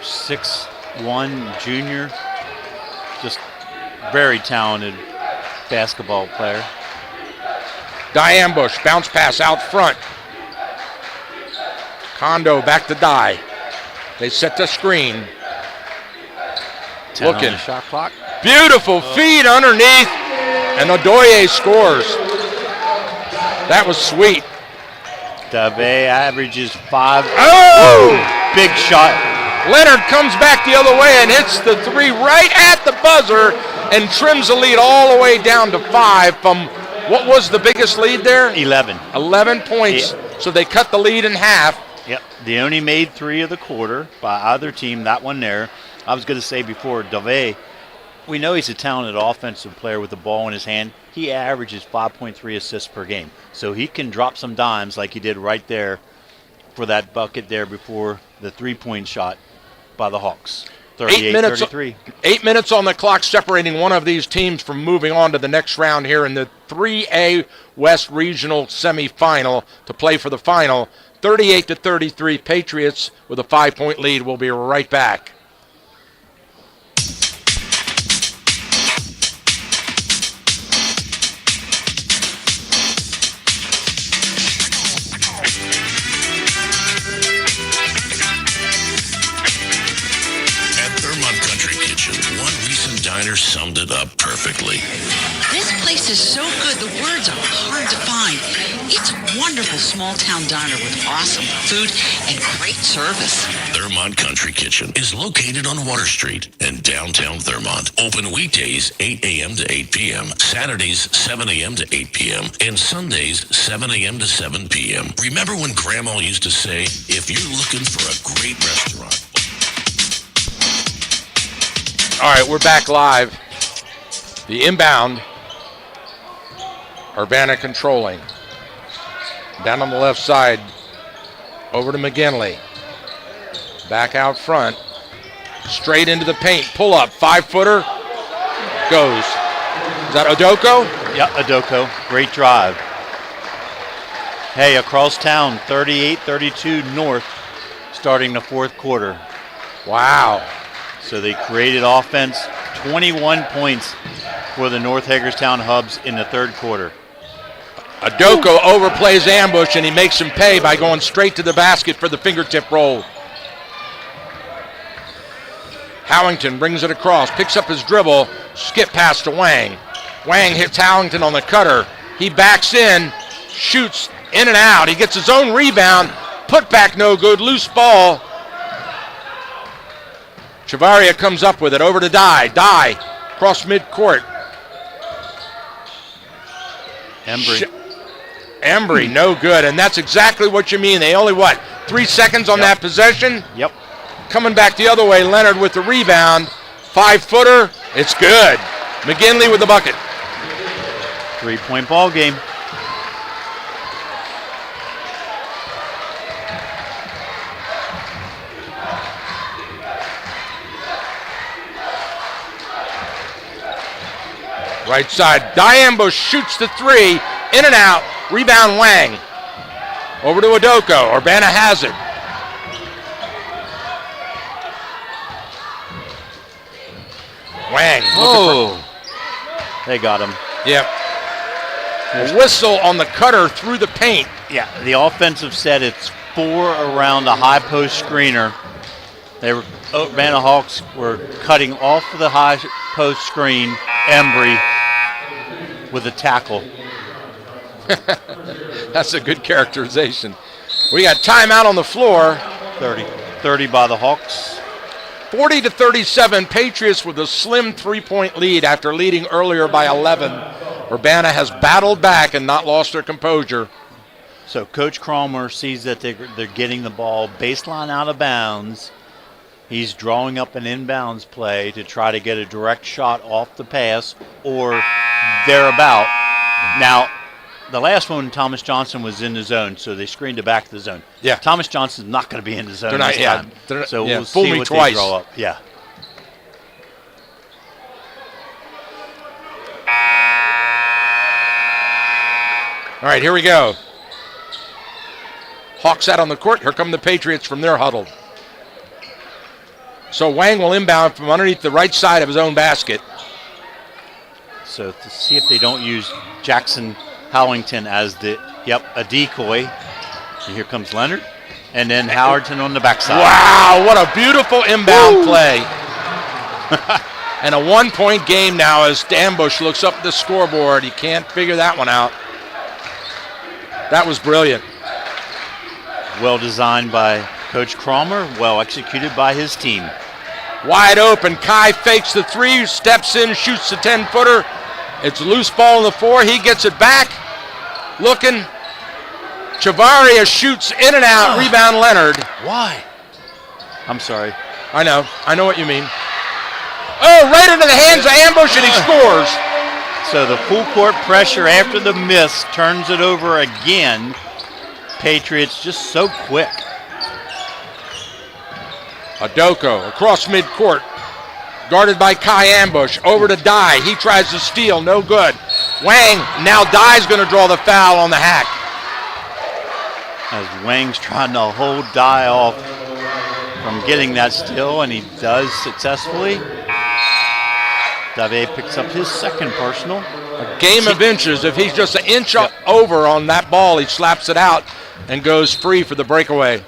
6'1" junior. Just very talented basketball player. Di Ambush, bounce pass out front. Kondo back to Di. They set the screen. 10 looking. On the shot clock. Beautiful feed underneath, and Odoye scores. That was sweet. Dave averages 5. Oh! Big shot. Leonard comes back the other way and hits the three right at the buzzer and trims the lead all the way down to 5 from what was the biggest lead there? 11. 11 points. So they cut the lead in half. Yep, they only made 3 of the quarter by either team, that one there. I was going to say before, Dove, we know he's a talented offensive player with the ball in his hand. He averages 5.3 assists per game. So he can drop some dimes like he did right there for that bucket there before the three-point shot by the Hawks. 38-33. 8 minutes on the clock separating one of these teams from moving on to the next round here in the 3A West Regional semifinal to play for the final. 38-33, Patriots with a 5-point lead. We'll be right back. Diner summed it up perfectly. This place is so good, the words are hard to find. It's a wonderful small-town diner with awesome food and great service. Thurmont Country Kitchen is located on Water Street in downtown Thurmont. Open weekdays 8 a.m. to 8 p.m., Saturdays 7 a.m. to 8 p.m., and Sundays 7 a.m. to 7 p.m. Remember when Grandma used to say, if you're looking for a great restaurant. All right, we're back live. The inbound, Urbana controlling. Down on the left side, over to McGinley. Back out front, straight into the paint, pull up, 5-footer, goes. Is that Odoko? Yeah, Odoko, great drive. Hey, across town, 38-32 North, starting the fourth quarter. Wow. So they created offense, 21 points for the North Hagerstown Hubs in the third quarter. Odoko overplays ambush, and he makes him pay by going straight to the basket for the fingertip roll. Howington brings it across, picks up his dribble, skip pass to Wang. Wang hits Howington on the cutter. He backs in, shoots in and out. He gets his own rebound, put back no good, loose ball. Chavaria comes up with it, over to Dye. Dye, cross midcourt. Embry, no good, and that's exactly what you mean. They only, 3 seconds on that possession? Yep. Coming back the other way, Leonard with the rebound. 5-footer, it's good. McGinley with the bucket. 3-point ball game. Right side, Diambo shoots the 3, in and out, rebound Wang. Over to Odoko, Urbana has it. Wang. Oh, they got him. Yep. A whistle on the cutter through the paint. Yeah, the offensive set, it's 4 around the high post screener. Urbana Hawks were cutting off the high post screen. Embry with a tackle. That's a good characterization. We got timeout on the floor. 30 by the Hawks. 40-37, Patriots with a slim 3-point lead after leading earlier by 11. Urbana has battled back and not lost their composure. So Coach Cromer sees that they're getting the ball baseline out of bounds. He's drawing up an inbounds play to try to get a direct shot off the pass or thereabout. Now, the last one, Thomas Johnson was in the zone, so they screened it back to the zone. Yeah. Thomas Johnson's not going to be in the zone this time. So we'll fool see me what twice. they draw up. Yeah. All right, here we go. Hawks out on the court. Here come the Patriots from their huddle. So Wang will inbound from underneath the right side of his own basket. So to see if they don't use Jackson Howington as a decoy. And here comes Leonard. And then Howardton on the backside. Wow, what a beautiful inbound play. And a 1-point game now as Ambush looks up at the scoreboard. He can't figure that one out. That was brilliant. Well designed by Coach Cromer, well executed by his team. Wide open, Kai fakes the 3, steps in, shoots the 10-footer. It's a loose ball on the 4, he gets it back. Looking, Chavaria shoots in and out. Rebound Leonard. Why? I'm sorry. I know what you mean. Oh, right into the hands of Ambush, and he scores. So the full court pressure after the miss turns it over again. Patriots just so quick. Adoko across midcourt. Guarded by Kai Ambush. Over to Dye. He tries to steal. No good. Wang. Now Dye's going to draw the foul on the hack. As Wang's trying to hold Dye off from getting that steal, and he does successfully. Dave picks up his second personal. A game of inches. If he's just an inch over on that ball, he slaps it out and goes free for the breakaway.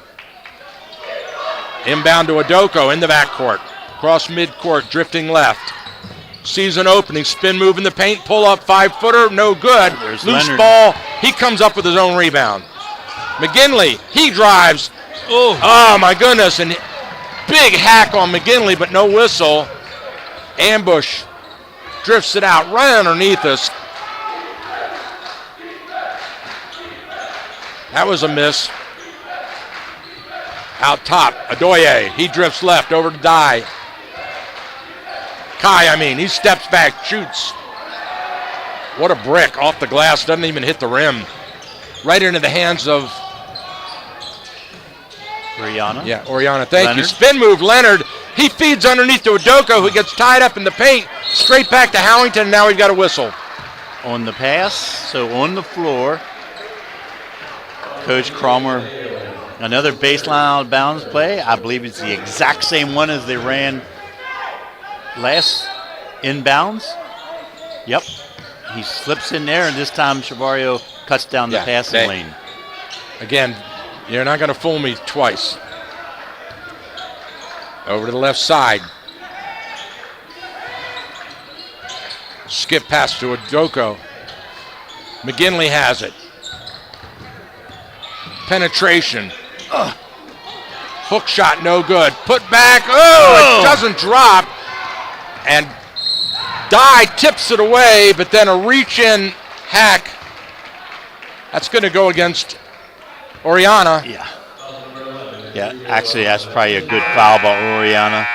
Inbound to Adoko in the backcourt. Cross midcourt, drifting left. Sees an opening, spin move in the paint, pull up 5-footer, no good. There's Loose Leonard. ball, he comes up with his own rebound. McGinley, he drives. Oh my goodness, and big hack on McGinley, but no whistle. Ambush drifts it out right underneath us. That was a miss. Out top, Adoye. He drifts left over to Dye. He steps back, shoots. What a brick off the glass, doesn't even hit the rim. Right into the hands of Oriana. Yeah, Oriana, thank Leonard. you. Spin move, Leonard. He feeds underneath to Adoko, who gets tied up in the paint. Straight back to Howington, and now we've got a whistle. On the pass, so on the floor, Coach Cromer, another baseline out of bounds play. I believe it's the exact same one as they ran last inbounds. Yep. He slips in there, and this time Chavario cuts down the passing lane. Again, you're not going to fool me twice. Over to the left side. Skip pass to Adoko. McGinley has it. Penetration. Hook shot, no good. Put back. It doesn't drop. And Dye tips it away, but then a reach-in hack. That's going to go against Oriana. Yeah, actually, that's probably a good foul by Oriana.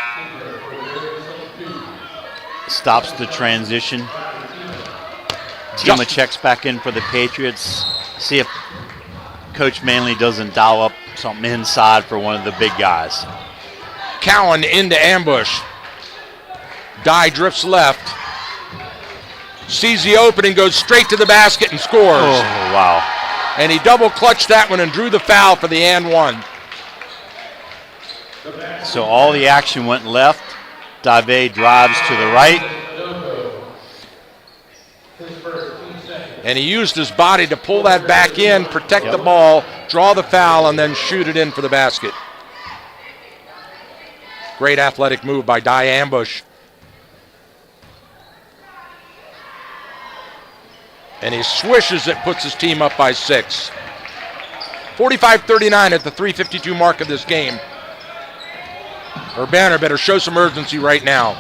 Stops the transition. Tima checks back in for the Patriots. See if Coach Manley doesn't dial up something inside for one of the big guys. Cowan into Ambush. Dye drifts left. Sees the opening, goes straight to the basket and scores. Oh, wow. And he double clutched that one and drew the foul for the and one. So all the action went left. Dave drives to the right. And he used his body to pull that back in, protect the ball, draw the foul, and then shoot it in for the basket. Great athletic move by Dye Ambush. And he swishes it, puts his team up by 6. 45-39 at the 3:52 mark of this game. Urbana better show some urgency right now.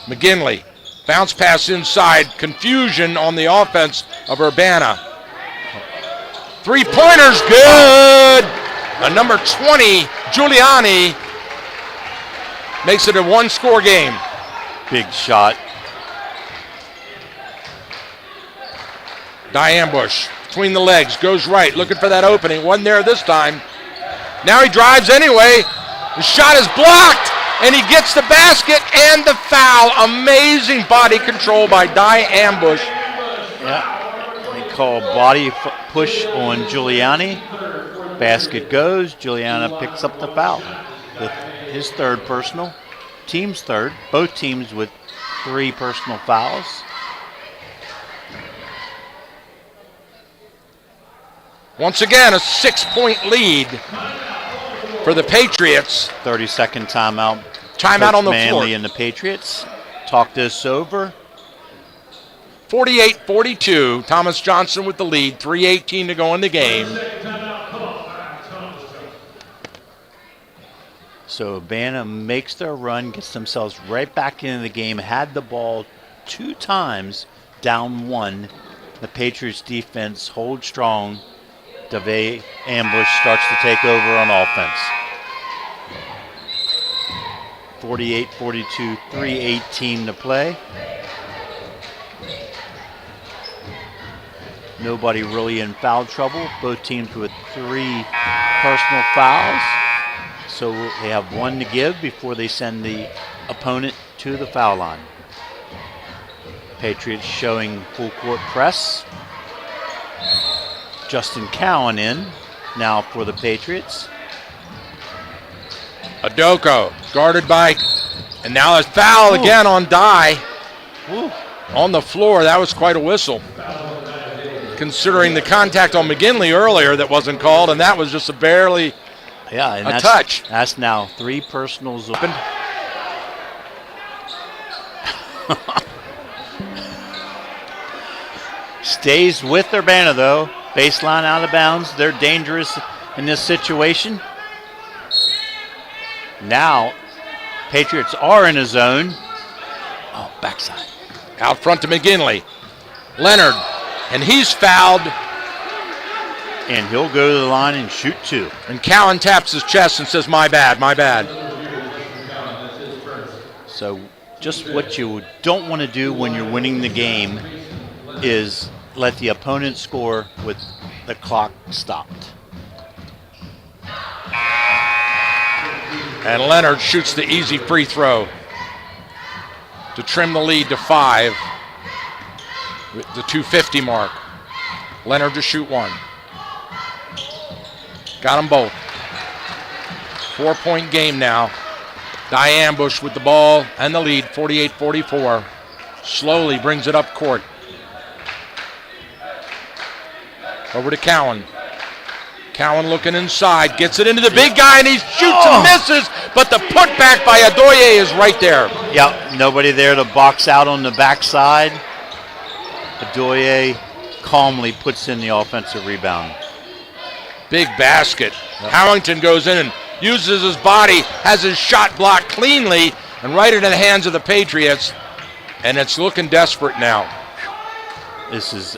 McGinley, bounce pass inside, confusion on the offense of Urbana. 3-pointers, good! Number 20, Giuliani, makes it a one-score game. Big shot. Dye Ambush, between the legs, goes right, looking for that opening. Wasn't there this time. Now he drives anyway. The shot is blocked, and he gets the basket and the foul. Amazing body control by Dye Ambush. Yeah, they call body push on Giuliani. Basket goes. Giuliani picks up the foul. His third personal. Team's third. Both teams with 3 personal fouls. Once again, a 6-point lead for the Patriots. 30-second timeout. Timeout on the Manley floor. And the Patriots talk this over. 48-42. Thomas Johnson with the lead. 3:18 to go in the game. So Urbana makes their run, gets themselves right back into the game, had the ball 2 times, down 1, the Patriots defense holds strong. DeVay ambush starts to take over on offense. 48-42, 3:18 to play. Nobody really in foul trouble. Both teams with 3 personal fouls. So they have 1 to give before they send the opponent to the foul line. Patriots showing full court press. Justin Cowan in now for the Patriots. Adoko guarded by, and now a foul again on Dye. On the floor. That was quite a whistle, considering the contact on McGinley earlier that wasn't called, and that was just barely a touch. That's now 3 personals. Stays with Urbana though. Baseline out of bounds. They're dangerous in this situation. Now, Patriots are in a zone. Oh, backside. Out front to McGinley. Leonard, and he's fouled. And he'll go to the line and shoot 2. And Cowan taps his chest and says, my bad, my bad. So just what you don't want to do when you're winning the game is let the opponent score with the clock stopped. And Leonard shoots the easy free throw to trim the lead to 5 with the 2:50 mark. Leonard to shoot 1. Got them both. 4-point game now. Dye ambush with the ball and the lead, 48-44. Slowly brings it up court. Over to Cowan. Cowan looking inside, gets it into the big guy, and he shoots and misses, but the putback by Adoye is right there. Yep, nobody there to box out on the backside. Adoye calmly puts in the offensive rebound. Big basket. Yep. Harrington goes in and uses his body, has his shot blocked cleanly, and right into the hands of the Patriots, and it's looking desperate now. This is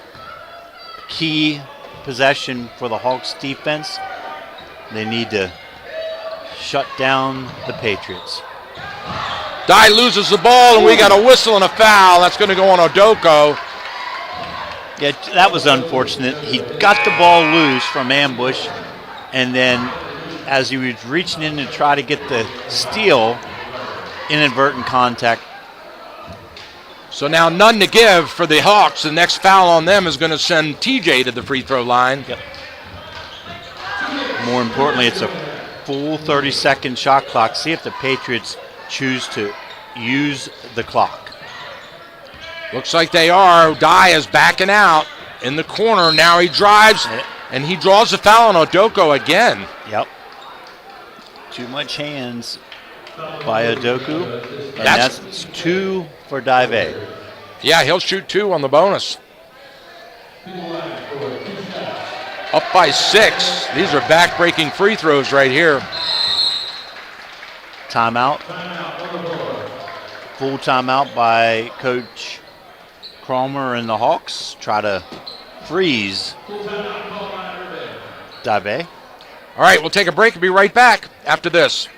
key possession for the Hawks defense. They need to shut down the Patriots. Dye loses the ball, and we got a whistle and a foul. That's going to go on Odoko. Yeah, that was unfortunate. He got the ball loose from ambush, and then as he was reaching in to try to get the steal, inadvertent contact. So now none to give for the Hawks. The next foul on them is going to send TJ to the free throw line. Yep. More importantly, it's a full 30-second shot clock. See if the Patriots choose to use the clock. Looks like they are. Dye is backing out in the corner. Now he drives, and he draws a foul on Odoko again. Yep. Too much hands by Odoku, and that's 2 for Dave. Yeah, he'll shoot 2 on the bonus. Up by 6. These are back-breaking free throws right here. Timeout. Full timeout by Coach Cromer and the Hawks. Try to freeze Dave. All right, we'll take a break and be right back after this.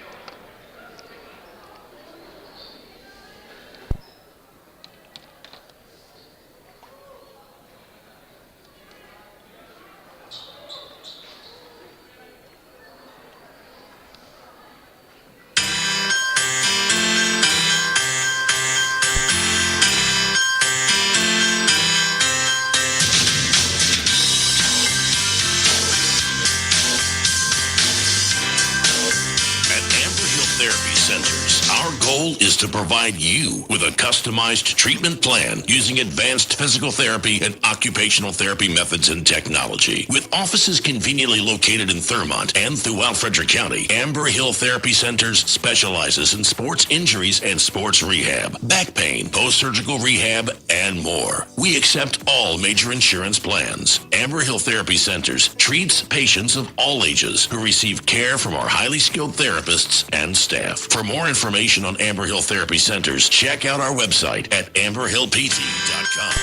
Is to provide you with a customized treatment plan using advanced physical therapy and occupational therapy methods and technology. With offices conveniently located in Thurmont and throughout Frederick County, Amber Hill Therapy Centers specializes in sports injuries and sports rehab, back pain, post-surgical rehab, and more. We accept all major insurance plans. Amber Hill Therapy Centers treats patients of all ages who receive care from our highly skilled therapists and staff. For more information on Amber Hill Therapy Centers, check out our website at amberhillpt.com.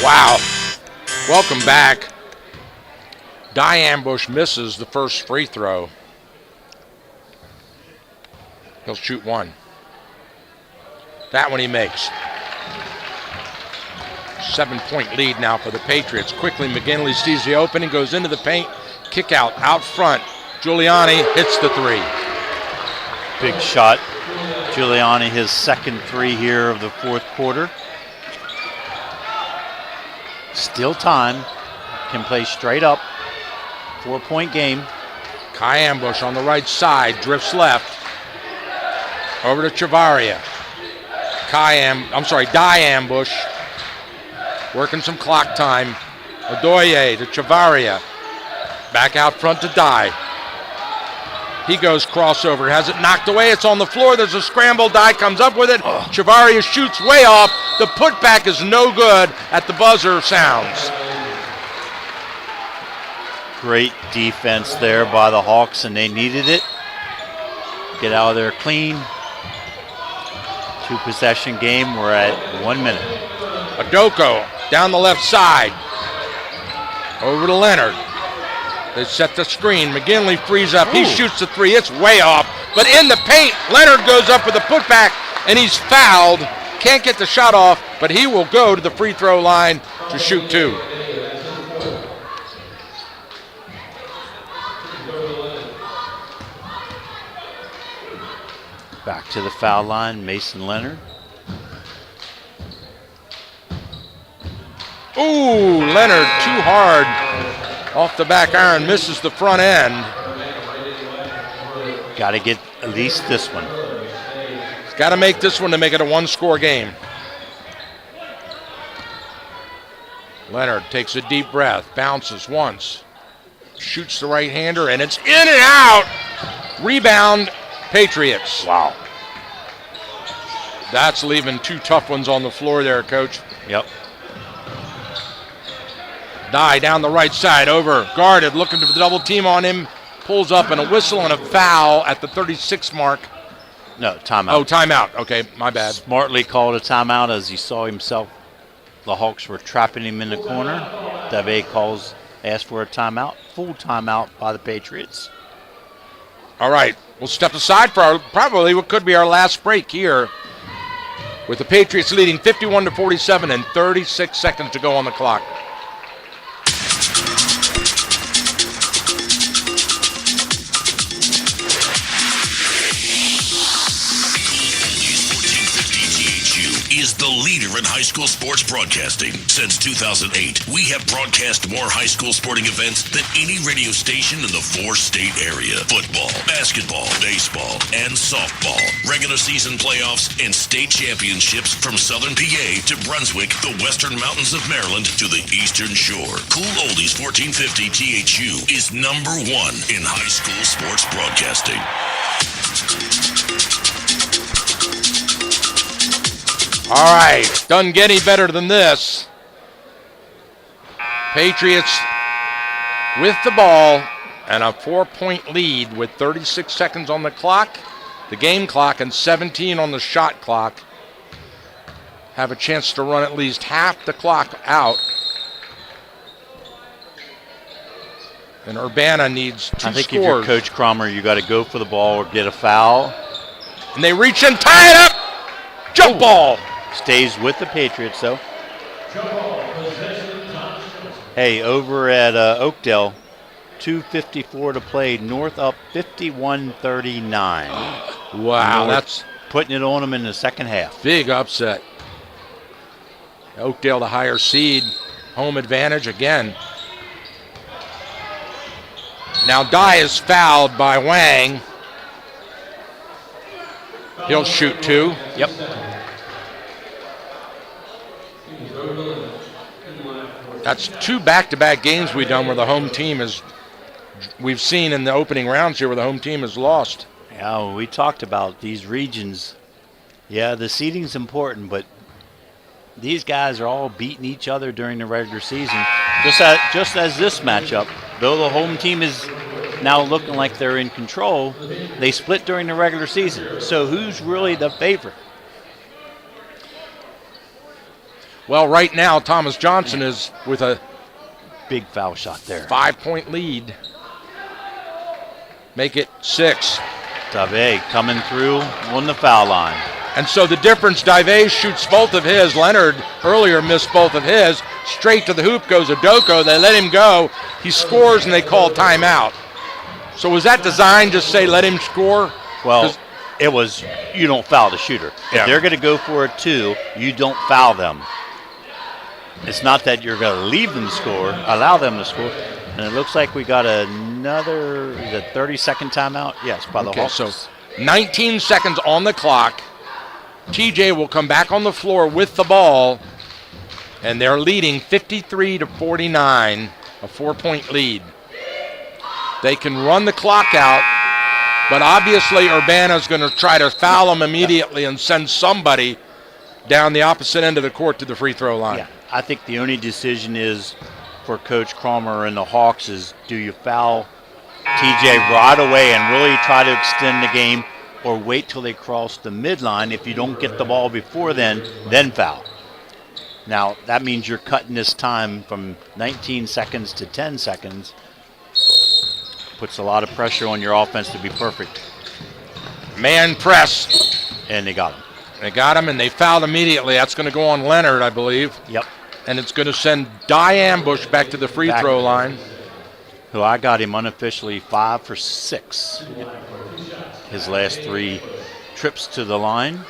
Wow. Welcome back. Die Ambush misses the first free throw. He'll shoot one. That one he makes. 7-point lead now for the Patriots. Quickly, McGinley sees the opening, goes into the paint. Kick out front. Giuliani hits the three. Big shot. Giuliani, his second three here of the fourth quarter. Still time. Can play straight up. 4-point game. Kai Ambush on the right side, drifts left. Over to Chavaria. Die Ambush. Working some clock time. Odoye to Chavaria. Back out front to Die. He goes crossover, has it knocked away. It's on the floor. There's a scramble. Die comes up with it. Chavaria shoots way off. The putback is no good at the buzzer sounds. Great defense there by the Hawks, and they needed it. Get out of there clean. 2-possession game. We're at 1 minute. Adoko down the left side. Over to Leonard. They set the screen. McGinley frees up. He shoots the three. It's way off. But in the paint, Leonard goes up with a putback, and he's fouled. Can't get the shot off, but he will go to the free throw line to shoot two. Back to the foul line, Mason Leonard. Ooh, Leonard too hard. Off the back iron, misses the front end. Got to get at least this one. He's got to make this one to make it a one-score game. Leonard takes a deep breath, bounces once, shoots the right-hander, and it's in and out. Rebound, Patriots. Wow. That's leaving two tough ones on the floor there, Coach. Yep. Die down the right side, over, guarded, looking for the double team on him. Pulls up and a whistle and a foul at the 36 mark. No, timeout. Oh, timeout. Okay, my bad. Smartly called a timeout as he saw himself. The Hawks were trapping him in the corner. Dave asked for a timeout. Full timeout by the Patriots. All right, we'll step aside for probably what could be our last break here, with the Patriots leading 51-47 and 36 seconds to go on the clock. Is the leader in high school sports broadcasting. Since 2008, we have broadcast more high school sporting events than any radio station in the 4-state area. Football, basketball, baseball, and softball. Regular season playoffs and state championships from Southern PA to Brunswick, the Western Mountains of Maryland to the Eastern Shore. Cool Oldies 1450 THU is #1 in high school sports broadcasting. All right, doesn't get any better than this. Patriots with the ball and a 4-point lead with 36 seconds on the clock, the game clock, and 17 on the shot clock. Have a chance to run at least half the clock out. And Urbana needs two I think scores. if you're Coach Cromer, you got to go for the ball or get a foul. And they reach and tie it up. Jump ball. Stays with the Patriots, though. Hey, over at Oakdale, 2:54 to play. North up 51-39. Wow, that's putting it on them in the second half. Big upset. Oakdale, the higher seed, home advantage again. Now Dye is fouled by Wang. He'll shoot two. Yep. That's two back-to-back games we've done where the home team we've seen in the opening rounds here where the home team has lost. Yeah, well, we talked about these regions. Yeah, the seeding's important, but these guys are all beating each other during the regular season. Just as this matchup, though the home team is now looking like they're in control, they split during the regular season. So who's really the favorite? Well, right now, Thomas Johnson is with a big foul shot there. 5-point lead. Make it 6. Dave coming through on the foul line. And so the difference, Dave shoots both of his. Leonard earlier missed both of his. Straight to the hoop goes Adoko. They let him go. He scores, and they call timeout. So was that designed to say let him score? Well, it was you don't foul the shooter. If they're going to go for it too, you don't foul them. It's not that you're going to leave them score, allow them to score. And it looks like we got another 30-second timeout. Yes, by the Hawks. So 19 seconds on the clock. TJ will come back on the floor with the ball, and they're leading 53-49, a 4-point lead. They can run the clock out, but obviously Urbana's going to try to foul them immediately and send somebody down the opposite end of the court to the free throw line. Yeah, I think the only decision is for Coach Cromer and the Hawks is do you foul TJ right away and really try to extend the game, or wait till they cross the midline. If you don't get the ball before then foul. Now, that means you're cutting this time from 19 seconds to 10 seconds. Puts a lot of pressure on your offense to be perfect. Man press. And they got him. They got him, and they fouled immediately. That's going to go on Leonard, I believe. Yep. And it's going to send Dy Ambush back to the free throw line. Who I got him unofficially 5 for 6. His last 3 trips to the line.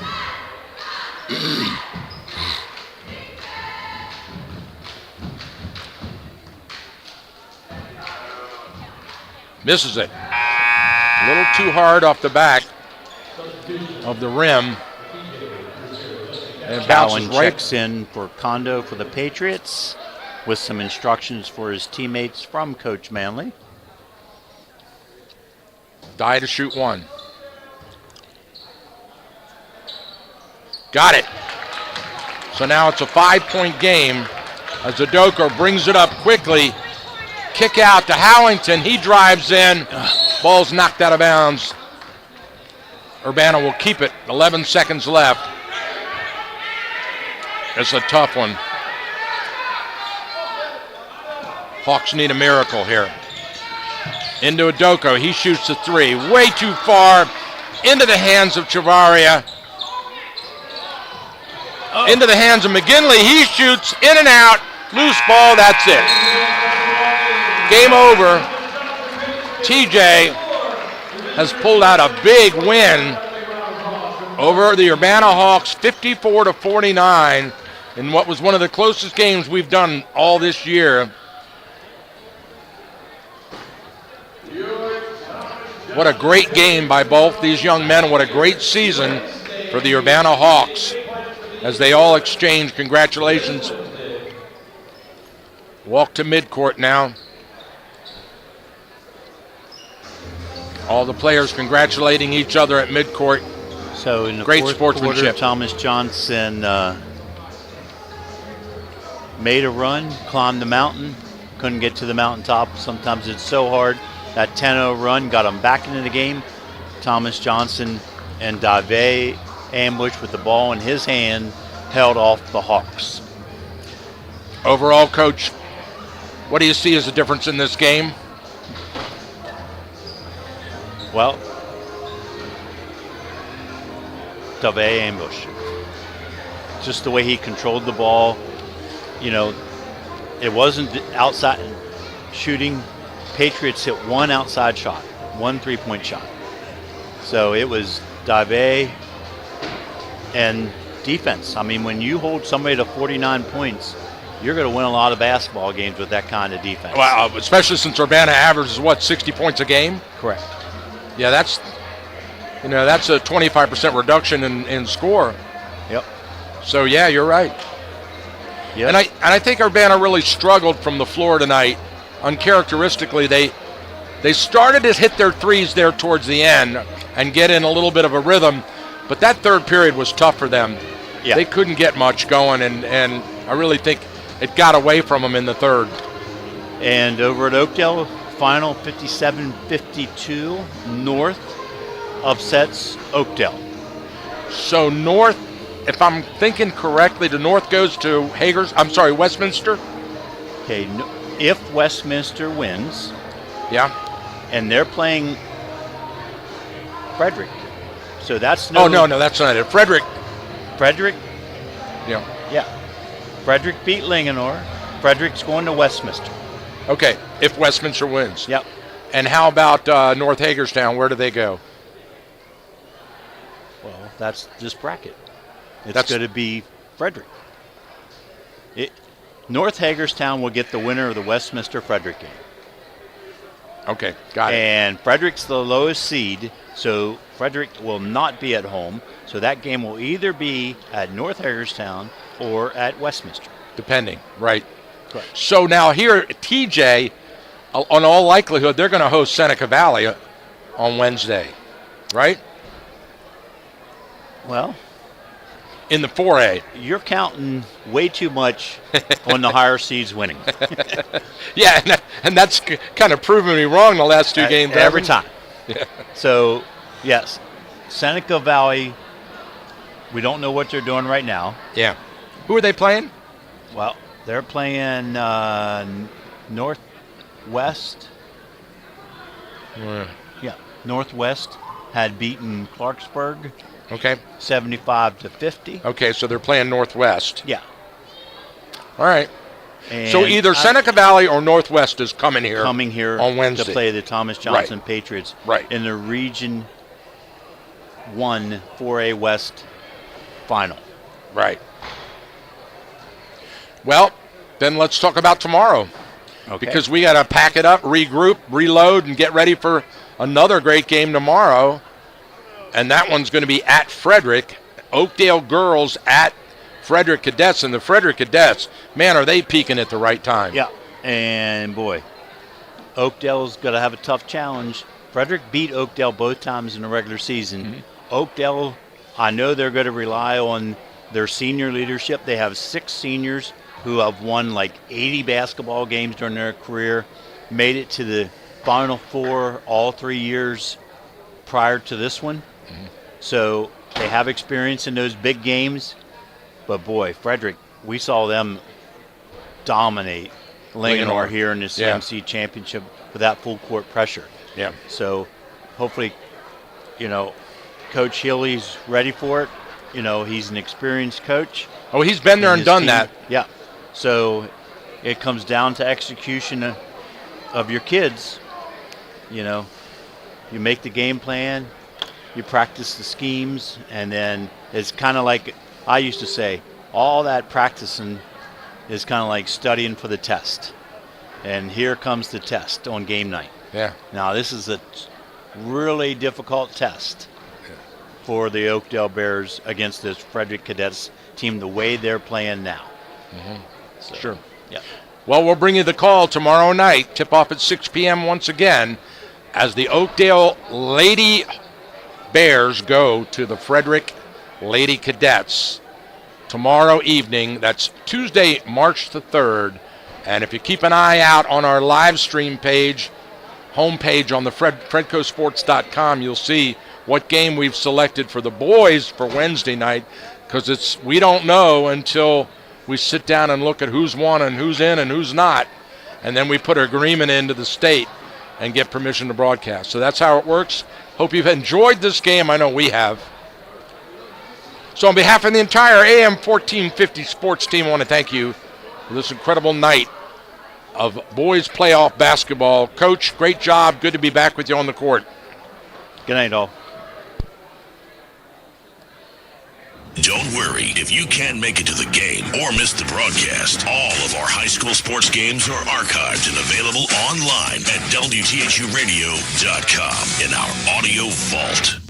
Misses it. A little too hard off the back of the rim. And Cowan bounces right. Checks in for Kondo for the Patriots with some instructions for his teammates from Coach Manley. Dy to shoot 1. Got it. So now it's a 5-point game as Adoko brings it up quickly. Kick out to Howington. He drives in. Ball's knocked out of bounds. Urbana will keep it. 11 seconds left. It's a tough one. Hawks need a miracle here. Into Adoko. He shoots the 3. Way too far. Into the hands of Chavaria. Into the hands of McGinley. He shoots in and out. Loose ball. That's it. Game over. TJ has pulled out a big win over the Urbana Hawks, 54-49, in what was one of the closest games we've done all this year. What a great game by both these young men. What a great season for the Urbana Hawks as they all exchange congratulations. Walk to midcourt now. All the players congratulating each other at midcourt. So in the great fourth sportsmanship. quarter, Thomas Johnson made a run, climbed the mountain, couldn't get to the mountaintop. Sometimes it's so hard. That 10-0 run got him back into the game. Thomas Johnson and Dave Ambush with the ball in his hand held off the Hawks. Overall, Coach, what do you see as a difference in this game? Well, Dave Ambush. Just the way he controlled the ball. You know, it wasn't outside shooting. Patriots hit 1 outside shot, 1 3-point shot. So it was Dave and defense. I mean, when you hold somebody to 49 points, you're going to win a lot of basketball games with that kind of defense. Wow, especially since Urbana averages, 60 points a game? Correct. Yeah, that's a 25% reduction in score. Yep. So yeah, you're right. Yep. And I think Urbana really struggled from the floor tonight. Uncharacteristically, they started to hit their threes there towards the end and get in a little bit of a rhythm, but that third period was tough for them. Yeah. They couldn't get much going, and I really think it got away from them in the third. And over at Oakdale, final 57-52. North upsets Oakdale. So North if I'm thinking correctly, the North goes to Westminster. Okay, if Westminster wins, and they're playing Frederick, so that's no, that's not it. Frederick. Yeah. Frederick beat Linganore. Frederick's going to Westminster. Okay, if Westminster wins. Yep. And how about North Hagerstown? Where do they go? Well, that's this bracket. It's going to be Frederick. North Hagerstown will get the winner of the Westminster-Frederick game. Okay, got it. And Frederick's the lowest seed, so Frederick will not be at home. So that game will either be at North Hagerstown or at Westminster. Depending, right. Correct. So now here, TJ, on all likelihood, they're going to host Seneca Valley on Wednesday, right? Well, in the 4A. You're counting way too much on the higher seeds winning. Yeah, and that's kind of proven me wrong the last two games. Every time. Yeah. So, yes, Seneca Valley, we don't know what they're doing right now. Yeah. Who are they playing? Well, they're playing Northwest. Yeah, Northwest had beaten Clarksburg. Okay. 75-50. Okay, so they're playing Northwest. Yeah. All right. And so either Seneca Valley or Northwest is coming here on Wednesday to play the Thomas Johnson Patriots in the Region 1 4A West final. Right. Well, then let's talk about tomorrow. Okay. Because we got to pack it up, regroup, reload, and get ready for another great game tomorrow. And that one's going to be at Frederick. Oakdale girls at Frederick Cadets. And the Frederick Cadets, man, are they peaking at the right time. Yeah. And, boy, Oakdale's going to have a tough challenge. Frederick beat Oakdale both times in the regular season. Mm-hmm. Oakdale, I know they're going to rely on their senior leadership. They have 6 seniors who have won like 80 basketball games during their career, made it to the Final Four all 3 years prior to this one. Mm-hmm. So they have experience in those big games. But, boy, Frederick, we saw them dominate Linganore here in the CMC championship with that full court pressure. Yeah. So hopefully, Coach Healy's ready for it. He's an experienced coach. Oh, he's been there and done that. Yeah. So it comes down to execution of your kids. You make the game plan, you practice the schemes, and then it's kind of like I used to say, all that practicing is kind of like studying for the test. And here comes the test on game night. Yeah. Now, this is a really difficult test for the Oakdale Bears against this Frederick Cadets team, the way they're playing now. Mm-hmm. So, sure. Yeah. Well, we'll bring you the call tomorrow night. Tip off at 6 p.m. once again as the Oakdale Lady Bears go to the Frederick Lady Cadets tomorrow evening. That's Tuesday, March the 3rd. And if you keep an eye out on our live stream page, homepage on the FredcoSports.com, you'll see what game we've selected for the boys for Wednesday night, because we don't know until we sit down and look at who's won and who's in and who's not, and then we put an agreement into the state and get permission to broadcast. So that's how it works. Hope you've enjoyed this game. I know we have. So on behalf of the entire AM 1450 sports team, I want to thank you for this incredible night of boys playoff basketball. Coach, great job. Good to be back with you on the court. Good night, all. Don't worry if you can't make it to the game or miss the broadcast. All of our high school sports games are archived and available online at WTHUradio.com in our audio vault.